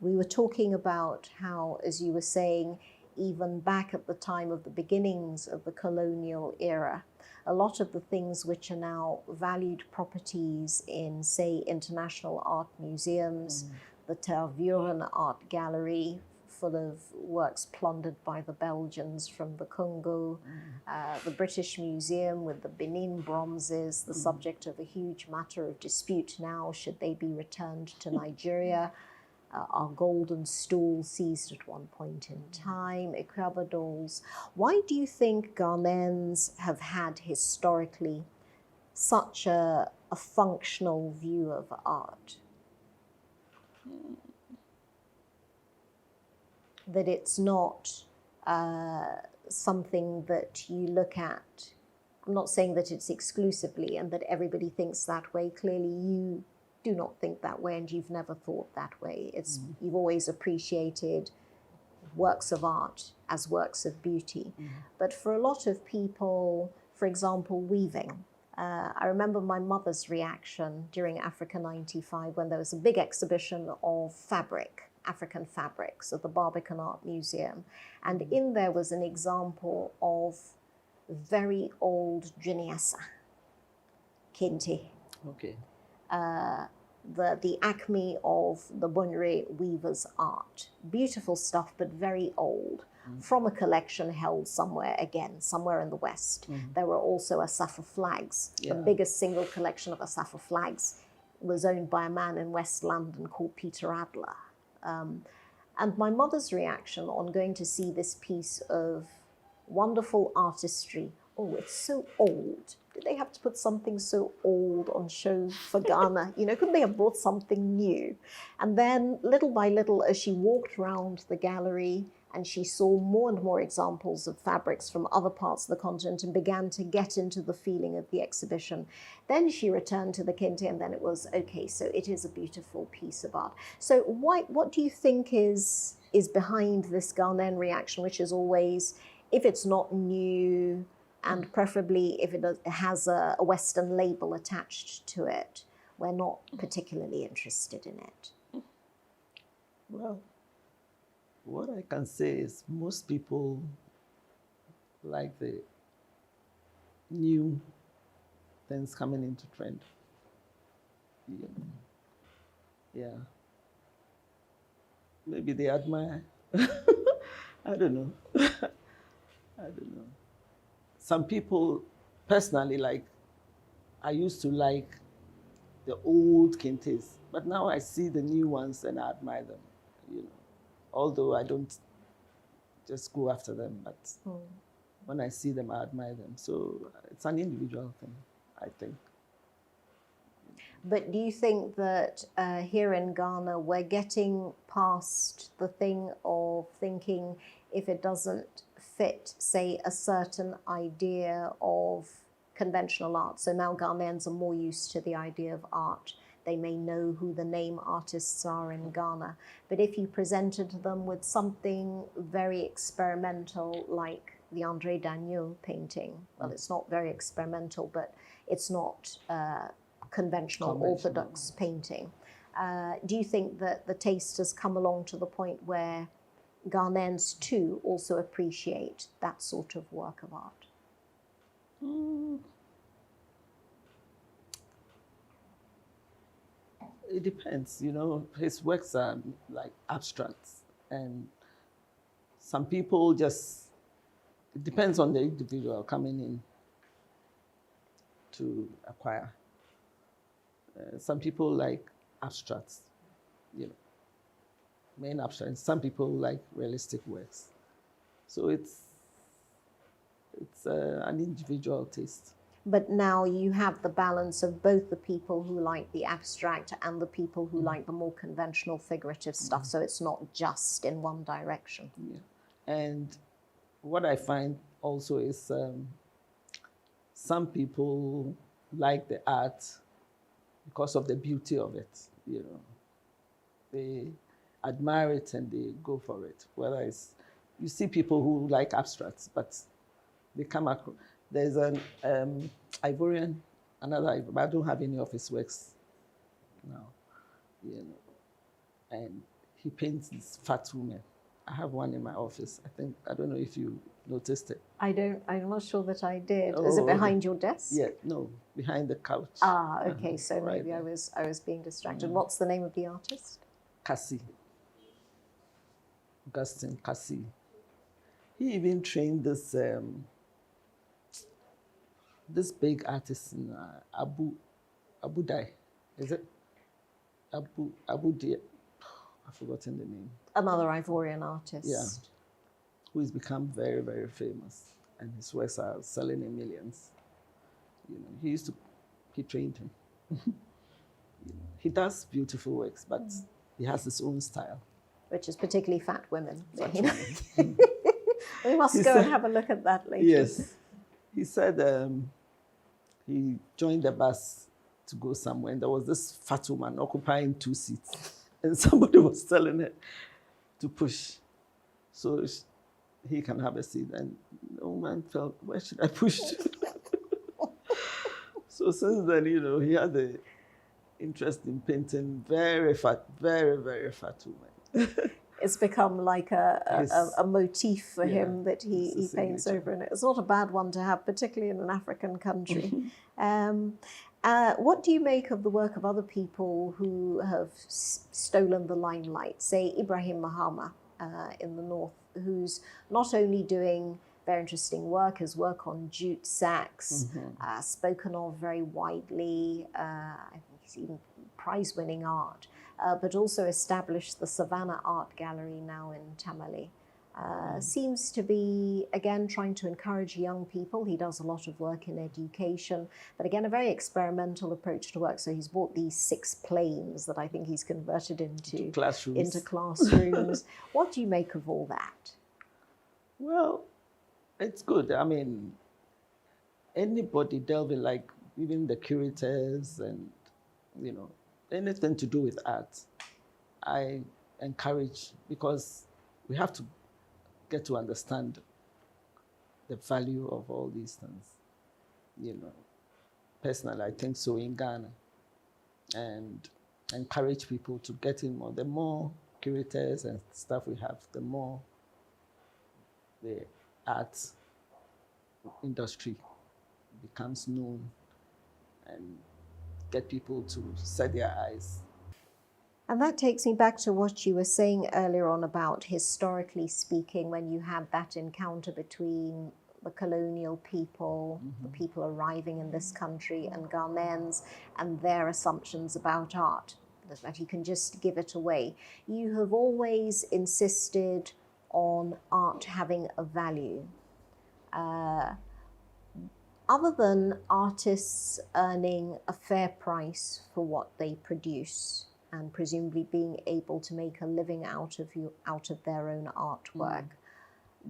we were talking about how, as you were saying, even back at the time of the beginnings of the colonial era, a lot of the things which are now valued properties in, say, international art museums, the Tervuren Art Gallery, full of works plundered by the Belgians from the Congo, the British Museum with the Benin bronzes, the subject of a huge matter of dispute now, should they be returned to Nigeria? Our golden stool seized at one point in time, Kwaba dolls. Why do you think Ghanaians have had historically such a functional view of art? That it's not something that you look at, I'm not saying that it's exclusively and that everybody thinks that way. Clearly you do not think that way and you've never thought that way. It's you've always appreciated works of art as works of beauty. But for a lot of people, for example, weaving, I remember my mother's reaction during Africa 95 when there was a big exhibition of fabric, African fabrics, at the Barbican Art Museum. And in there was an example of very old Jiniasa kente. Okay. The acme of the Bonre weaver's art. Beautiful stuff, but very old. From a collection held somewhere in the West. There were also Asafa flags. The biggest single collection of Asafa flags was owned by a man in West London called Peter Adler. And my mother's reaction on going to see this piece of wonderful artistry, oh, it's so old. Did they have to put something so old on show for Ghana? You know, couldn't they have brought something new? And then little by little, as she walked around the gallery and she saw more and more examples of fabrics from other parts of the continent and began to get into the feeling of the exhibition, then she returned to the kente, and then it was, okay, so it is a beautiful piece of art. So what do you think is behind this Ghanaian reaction, which is always, if it's not new, and preferably if it has a Western label attached to it, we're not particularly interested in it? Well, what I can say is most people like the new things coming into trend. Yeah. Maybe they admire. I don't know. I don't know. Some people, personally, like, I used to like the old kentes, but now I see the new ones and I admire them, you know. Although I don't just go after them, but when I see them, I admire them. So it's an individual thing, I think. But do you think that here in Ghana, we're getting past the thing of thinking if it doesn't fit, say, a certain idea of conventional art? So now Ghanaians are more used to the idea of art. They may know who the name artists are in Ghana. But if you presented them with something very experimental, like the André Daniel painting, well, it's not very experimental, but it's not conventional, orthodox painting. Do you think that the taste has come along to the point where Ghanaians too also appreciate that sort of work of art? It depends, you know. His works are like abstracts, and some people just, it depends on the individual coming in to acquire. Some people like abstracts, you know, main abstracts. Some people like realistic works. So it's an individual taste. But now you have the balance of both the people who like the abstract and the people who like the more conventional figurative stuff. So it's not just in one direction. Yeah. And what I find also is some people like the art because of the beauty of it, you know. They admire it and they go for it. Whether it's, you see people who like abstracts, but they come across. There's an Ivorian, but I don't have any of his works now, you know. And he paints these fat women. I have one in my office. I don't know if you noticed it. I'm not sure that I did. Is it behind your desk? Yeah, no, behind the couch. Ah, okay. So right maybe there. I was being distracted. What's the name of the artist? Cassie. Augustine Cassie. He even trained this big artist in Abu Dhabi. Is it? Abu Dhabi. I've forgotten the name. Another Ivorian artist. Yeah. Who has become very, very famous. And his works are selling in millions. You know, he trained him. You know, he does beautiful works, but he has his own style. Which is particularly fat women. Fat You know? women. We must go and have a look at that later. Yes. He said he joined the bus to go somewhere, and there was this fat woman occupying 2 seats, and somebody was telling her to push. so he can have a seat. And the woman felt, where should I push to? So since then, he had the interest in painting very fat, very, very fat women. It's become like a motif for him that he paints over, and it's not a bad one to have, particularly in an African country. What do you make of the work of other people who have stolen the limelight? Say Ibrahim Mahama in the north, who's not only doing very interesting work, his work on jute sacks, spoken of very widely. I think he's even prize-winning art, but also established the Savannah Art Gallery now in Tamale. Seems to be, again, trying to encourage young people. He does a lot of work in education, but again, a very experimental approach to work. So he's bought these 6 planes that I think he's converted into classrooms. What do you make of all that? Well, it's good. I mean, anybody delving, like even the curators and, anything to do with art, I encourage, because we have to get to understand the value of all these things. Personally, I think so in Ghana, and encourage people to get in more. The more curators and stuff we have, the more the art industry becomes known and get people to set their eyes. And that takes me back to what you were saying earlier on about, historically speaking, when you had that encounter between the colonial people, the people arriving in this country, and Ghanaians, and their assumptions about art, that you can just give it away. You have always insisted on art having a value. Other than artists earning a fair price for what they produce, and presumably being able to make a living out of their own artwork,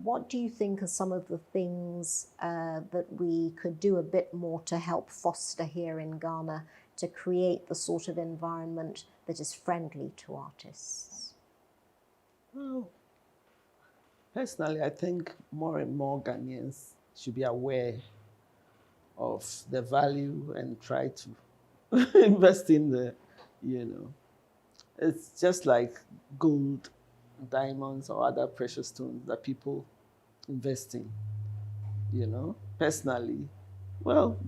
what do you think are some of the things that we could do a bit more to help foster here in Ghana to create the sort of environment that is friendly to artists? Well, personally, I think more and more Ghanaians should be aware of the value and try to invest in the, It's just like gold, diamonds, or other precious stones that people invest in, Personally, well,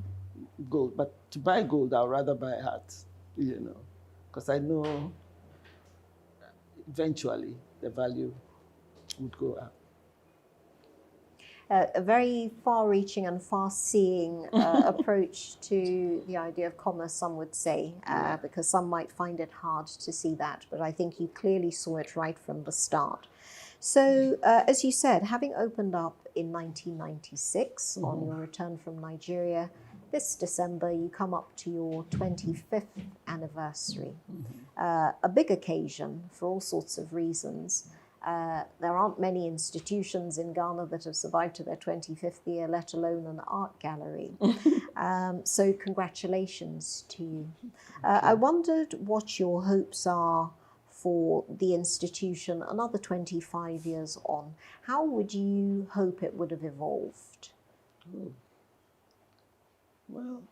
gold. But to buy gold, I'd rather buy art, Because I know eventually the value would go up. A very far-reaching and far-seeing approach to the idea of commerce, some would say, because some might find it hard to see that, but I think you clearly saw it right from the start. So, as you said, having opened up in 1996 on your return from Nigeria, this December you come up to your 25th anniversary. A big occasion for all sorts of reasons. There aren't many institutions in Ghana that have survived to their 25th year, let alone an art gallery. So congratulations to you. I wondered what your hopes are for the institution another 25 years on. How would you hope it would have evolved? Well,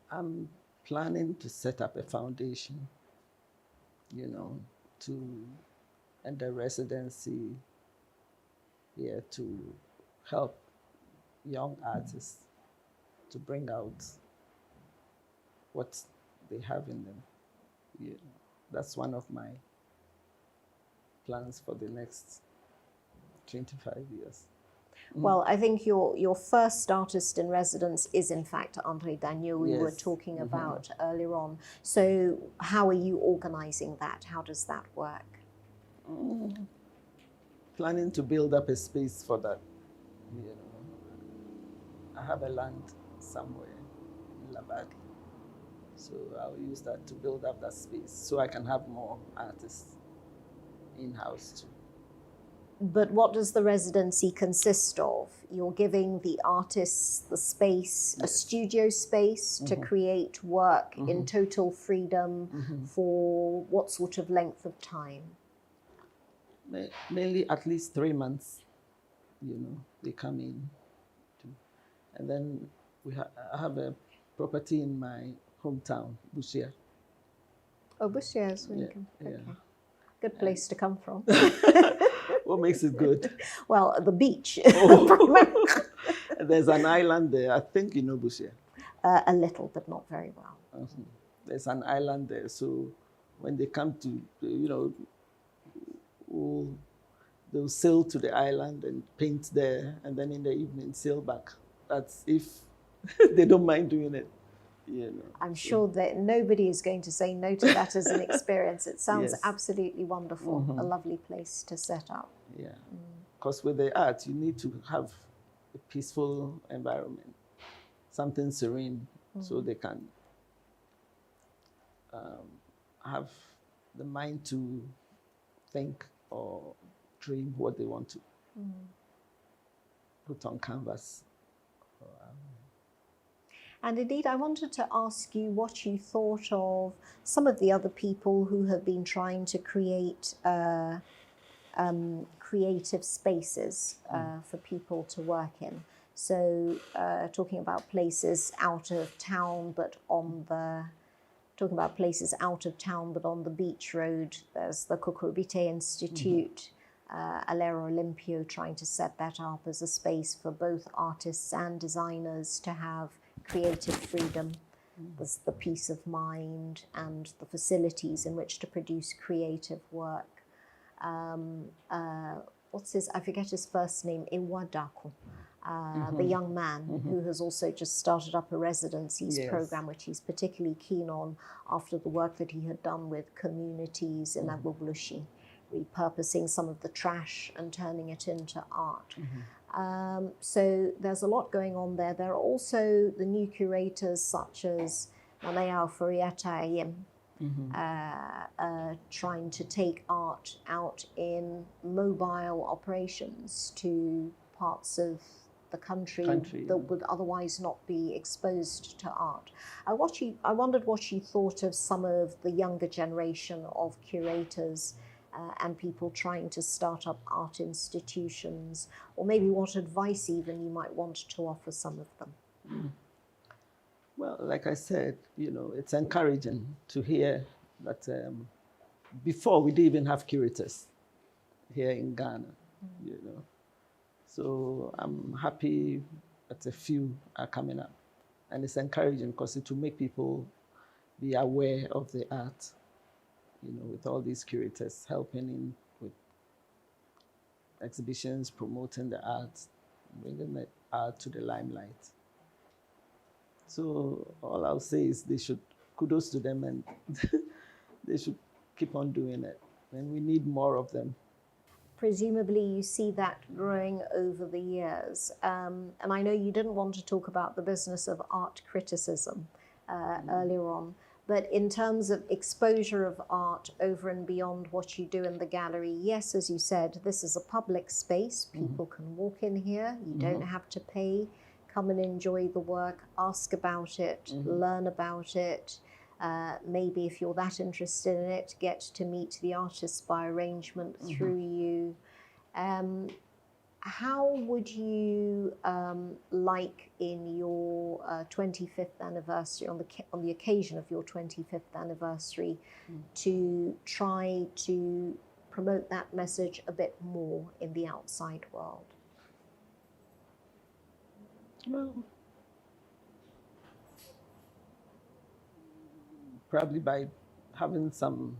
I'm planning to set up a foundation, to end the residency here to help young artists to bring out what they have in them. That's one of my plans for the next 25 years. Well, I think your first artist in residence is, in fact, Andre Daniel, we were talking about earlier on. So how are you organizing that? How does that work? Planning to build up a space for that. I have a land somewhere in Labadi. So I'll use that to build up that space so I can have more artists in-house too. But what does the residency consist of? You're giving the artists the space, a studio space to create work in total freedom for what sort of length of time? Mainly at least 3 months, they come in. And then I have a property in my hometown, Busia. Oh, Busia is where you come. Okay. Good place to come from. What makes it good? Well, the beach. There's an island there. I think you know Busia. A little, but not very well. There's an island there. So when they come to, they'll sail to the island and paint there, and then in the evening sail back. That's if they don't mind doing it. I'm sure that nobody is going to say no to that as an experience. It sounds absolutely wonderful, a lovely place to set up. Yeah, because with the art, you need to have a peaceful environment, something serene, so they can have the mind to think or dream what they want to put on canvas. And indeed, I wanted to ask you what you thought of some of the other people who have been trying to create creative spaces for people to work in. So talking about places out of town, but on the beach road, there's the Kukurubite Institute, Alero Olympio trying to set that up as a space for both artists and designers to have creative freedom. There's the peace of mind and the facilities in which to produce creative work. I forget his first name, Iwadako, the young man who has also just started up a residencies program, which he's particularly keen on after the work that he had done with communities in Agbogbloshie, repurposing some of the trash and turning it into art. So there's a lot going on there. There are also the new curators such as Nana Yaa Mensah, trying to take art out in mobile operations to parts of the country that would otherwise not be exposed to art. I wondered what you thought of some of the younger generation of curators and people trying to start up art institutions, or maybe what advice even you might want to offer some of them. Well, like I said, it's encouraging to hear that before we didn't even have curators here in Ghana, So I'm happy that a few are coming up. And it's encouraging because it will make people be aware of the art, with all these curators helping in with exhibitions, promoting the art, bringing the art to the limelight. So all I'll say is kudos to them, and they should keep on doing it. And we need more of them. Presumably you see that growing over the years. And I know you didn't want to talk about the business of art criticism earlier on, but in terms of exposure of art over and beyond what you do in the gallery, yes, as you said, this is a public space. People can walk in here. You don't have to pay. Come and enjoy the work, ask about it, learn about it. Maybe if you're that interested in it, get to meet the artists by arrangement through you. How would you like in your 25th anniversary, on the occasion of your 25th anniversary, to try to promote that message a bit more in the outside world? Well, probably by having some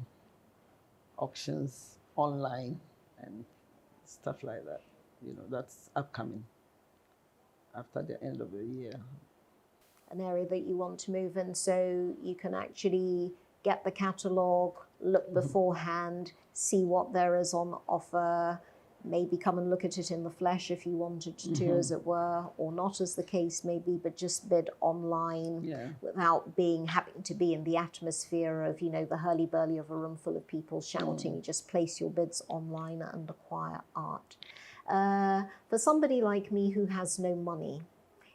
auctions online and stuff like that. That's upcoming after the end of the year. An area that you want to move in, so you can actually get the catalogue, look beforehand, see what there is on offer, maybe come and look at it in the flesh if you wanted to, as it were, or not, as the case may be, but just bid online without having to be in the atmosphere of, the hurly-burly of a room full of people shouting. You just place your bids online and acquire art. For somebody like me who has no money,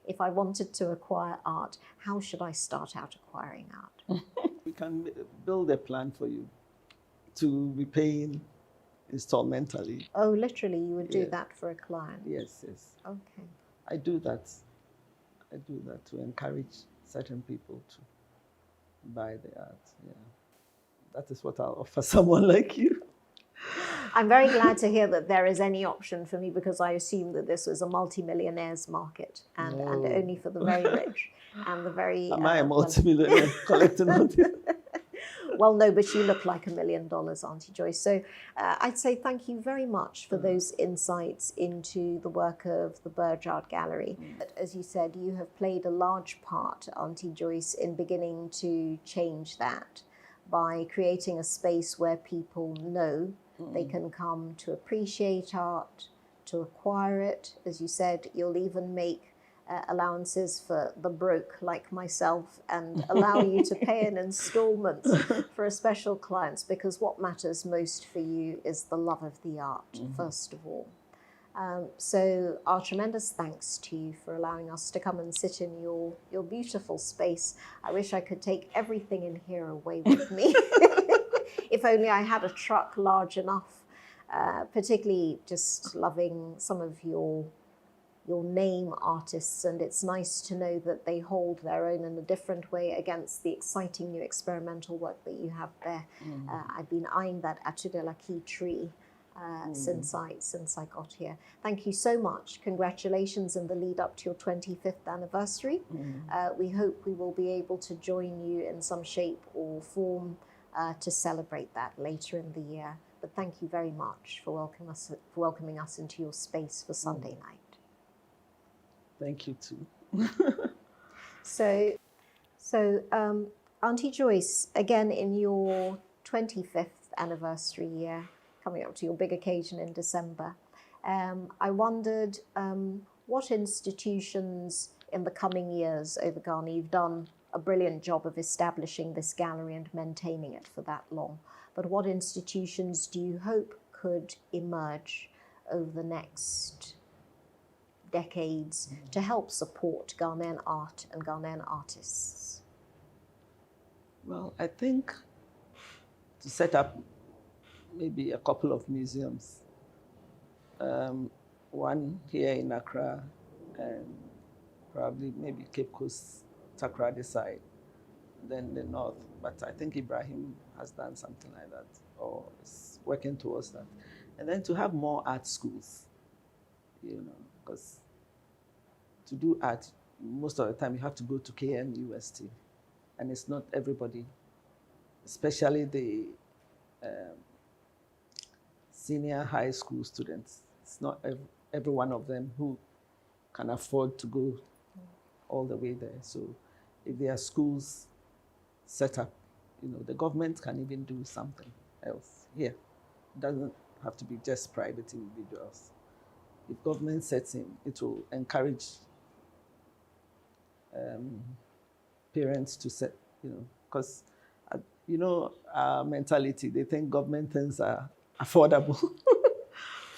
if I wanted to acquire art, how should I start out acquiring art? We can build a plan for you to be paying installmentally. Oh, literally, you would do that for a client? Yes. Okay. I do that to encourage certain people to buy the art. Yeah. That is what I'll offer someone like you. I'm very glad to hear that there is any option for me, because I assumed that this was a multimillionaires market and only for the very rich and the very... Am I a multimillionaire collecting all this? Well, no, but you look like $1 million, Auntie Joyce. So I'd say thank you very much for those insights into the work of the Berj Art Gallery. But as you said, you have played a large part, Auntie Joyce, in beginning to change that by creating a space where people know they can come to appreciate art, to acquire it. As you said, you'll even make allowances for the broke like myself and allow you to pay in installments for special clients, because what matters most for you is the love of the art, first of all. So our tremendous thanks to you for allowing us to come and sit in your beautiful space. I wish I could take everything in here away with me. If only I had a truck large enough, particularly just loving some of your name artists, and it's nice to know that they hold their own in a different way against the exciting new experimental work that you have there. I've been eyeing that Atudelaki tree since I got here. Thank you so much. Congratulations in the lead up to your 25th anniversary. We hope we will be able to join you in some shape or form to celebrate that later in the year. But thank you very much for welcoming us into your space for Sunday night. Thank you too. So, Auntie Joyce, again in your 25th anniversary year, coming up to your big occasion in December, I wondered what institutions in the coming years over Ghana, you've done a brilliant job of establishing this gallery and maintaining it for that long, but what institutions do you hope could emerge over the next decades to help support Ghanaian art and Ghanaian artists? Well, I think to set up maybe a couple of museums. One here in Accra, and probably maybe Cape Coast, Takoradi side, then the north. But I think Ibrahim has done something like that, or is working towards that. And then to have more art schools, because to do art, most of the time you have to go to KNUST, and it's not everybody, especially the senior high school students. It's not every one of them who can afford to go all the way there. So if there are schools set up, the government can even do something else here. It doesn't have to be just private individuals. If government sets in, it will encourage parents to set, because, our mentality, they think government things are affordable.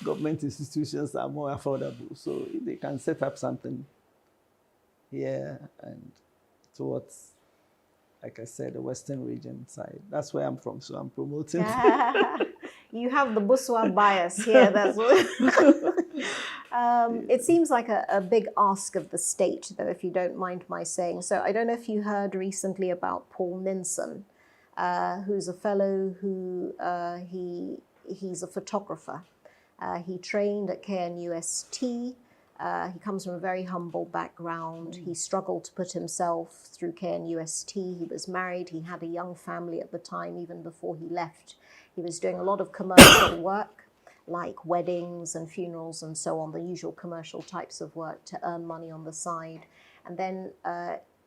Government institutions are more affordable. So if they can set up something here and towards, like I said, the Western region side. That's where I'm from, so I'm promoting. You have the Buswa bias here. That's what. It seems like a big ask of the state, though, if you don't mind my saying. So I don't know if you heard recently about Paul Ninson, who's a fellow who he's a photographer. He trained at KNUST. He comes from a very humble background. He struggled to put himself through KNUST. He was married. He had a young family at the time, even before he left. He was doing a lot of commercial work, like weddings and funerals and so on, the usual commercial types of work to earn money on the side. And then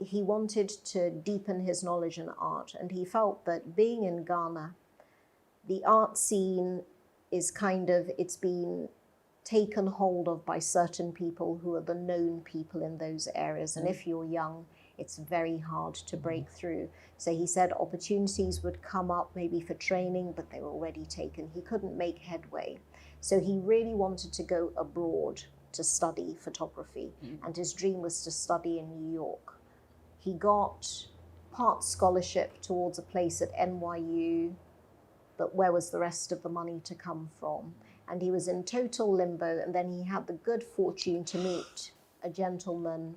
he wanted to deepen his knowledge in art. And he felt that being in Ghana, the art scene is it's been taken hold of by certain people who are the known people in those areas. And if you're young, it's very hard to break through. So he said opportunities would come up maybe for training, but they were already taken. He couldn't make headway. So he really wanted to go abroad to study photography. And his dream was to study in New York. He got part scholarship towards a place at NYU, but where was the rest of the money to come from? And he was in total limbo. And then he had the good fortune to meet a gentleman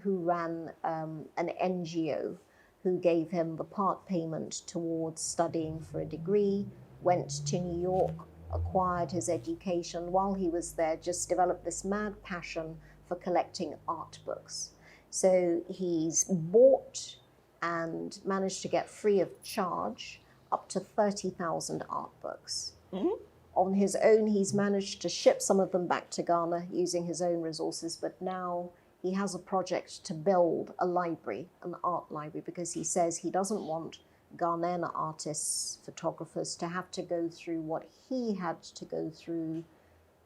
who ran an NGO who gave him the part payment towards studying for a degree, went to New York, acquired his education. While he was there, just developed this mad passion for collecting art books. So he's bought and managed to get free of charge up to 30,000 art books. On his own, he's managed to ship some of them back to Ghana using his own resources, but now he has a project to build a library, an art library, because he says he doesn't want Ghanaian artists, photographers to have to go through what he had to go through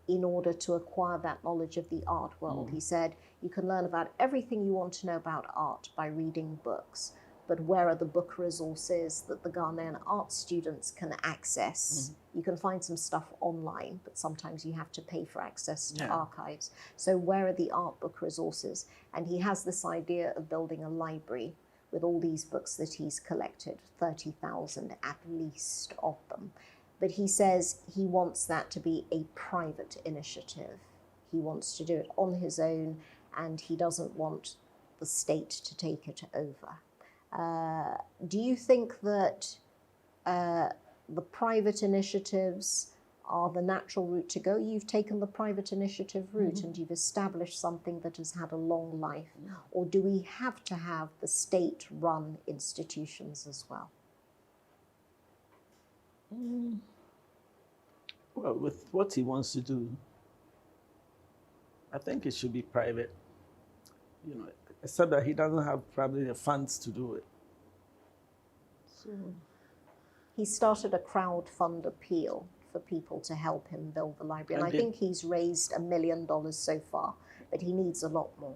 in order to acquire that knowledge of the art world. He said, you can learn about everything you want to know about art by reading books, but where are the book resources that the Ghanaian art students can access? You can find some stuff online, but sometimes you have to pay for access to archives. So where are the art book resources? And he has this idea of building a library with all these books that he's collected, 30,000 at least of them. But he says he wants that to be a private initiative. He wants to do it on his own, and he doesn't want the state to take it over. Do you think that the private initiatives are the natural route to go? You've taken the private initiative route and you've established something that has had a long life. Or do we have to have the state-run institutions as well? Well, with what he wants to do, I think it should be private, you know, except that he doesn't have probably the funds to do it. So he started a crowdfund appeal for people to help him build the library. And I think he's raised $1 million so far, but he needs a lot more.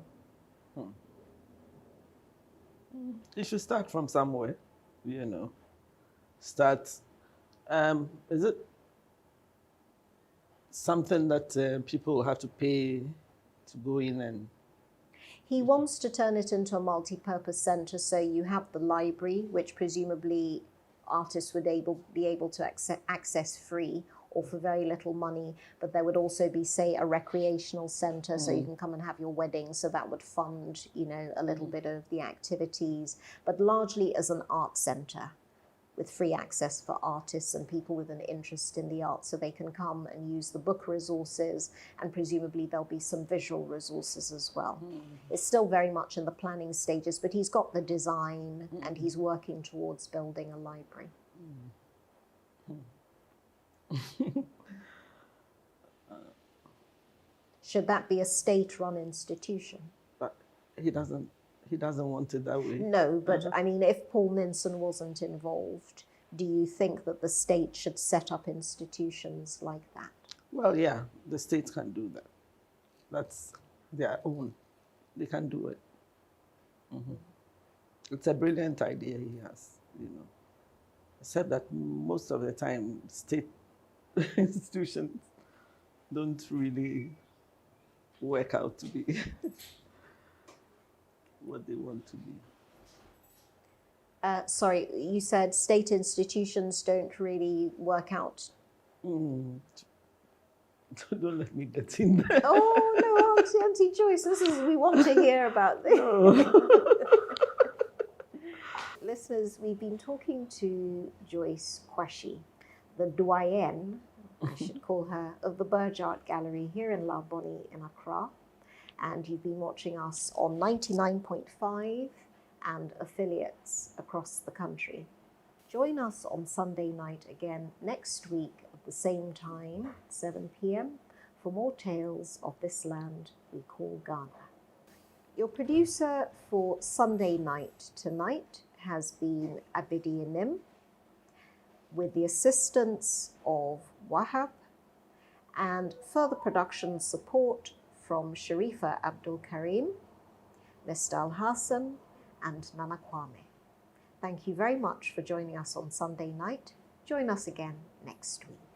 He should start from somewhere, you know. Start, is it something that people have to pay to go in and... He wants to turn it into a multi-purpose center, so you have the library, which presumably artists would be able to access free or for very little money, but there would also be, say, a recreational center, so you can come and have your wedding, so that would fund, you know, a little bit of the activities, but largely as an art center with free access for artists and people with an interest in the arts, so they can come and use the book resources, and presumably there'll be some visual resources as well. It's still very much in the planning stages, but he's got the design and he's working towards building a library. Should that be a state-run institution? But he doesn't want it that way. No, but I mean, if Paul Minson wasn't involved, do you think that the state should set up institutions like that? Well, yeah, the states can do that. That's their own. They can do it. It's a brilliant idea he has, you know. Except that most of the time, state institutions don't really work out to be what they want to be. Sorry, you said state institutions don't really work out. Don't let me get in there. Oh no, Auntie Joyce, we want to hear about this. Listeners, we've been talking to Joyce Quarshie, the doyenne, I should call her, of the Berj Art Gallery here in La Bonnie in Accra. And you've been watching us on 99.5 and affiliates across the country. Join us on Sunday night again next week at the same time, 7 p.m, for more tales of this land we call Ghana. Your producer for Sunday night tonight has been Abidi Anim, with the assistance of Wahab and further production support from Sharifa Abdul Karim, Mr. Al Hassan, and Nana Kwame. Thank you very much for joining us on Sunday night. Join us again next week.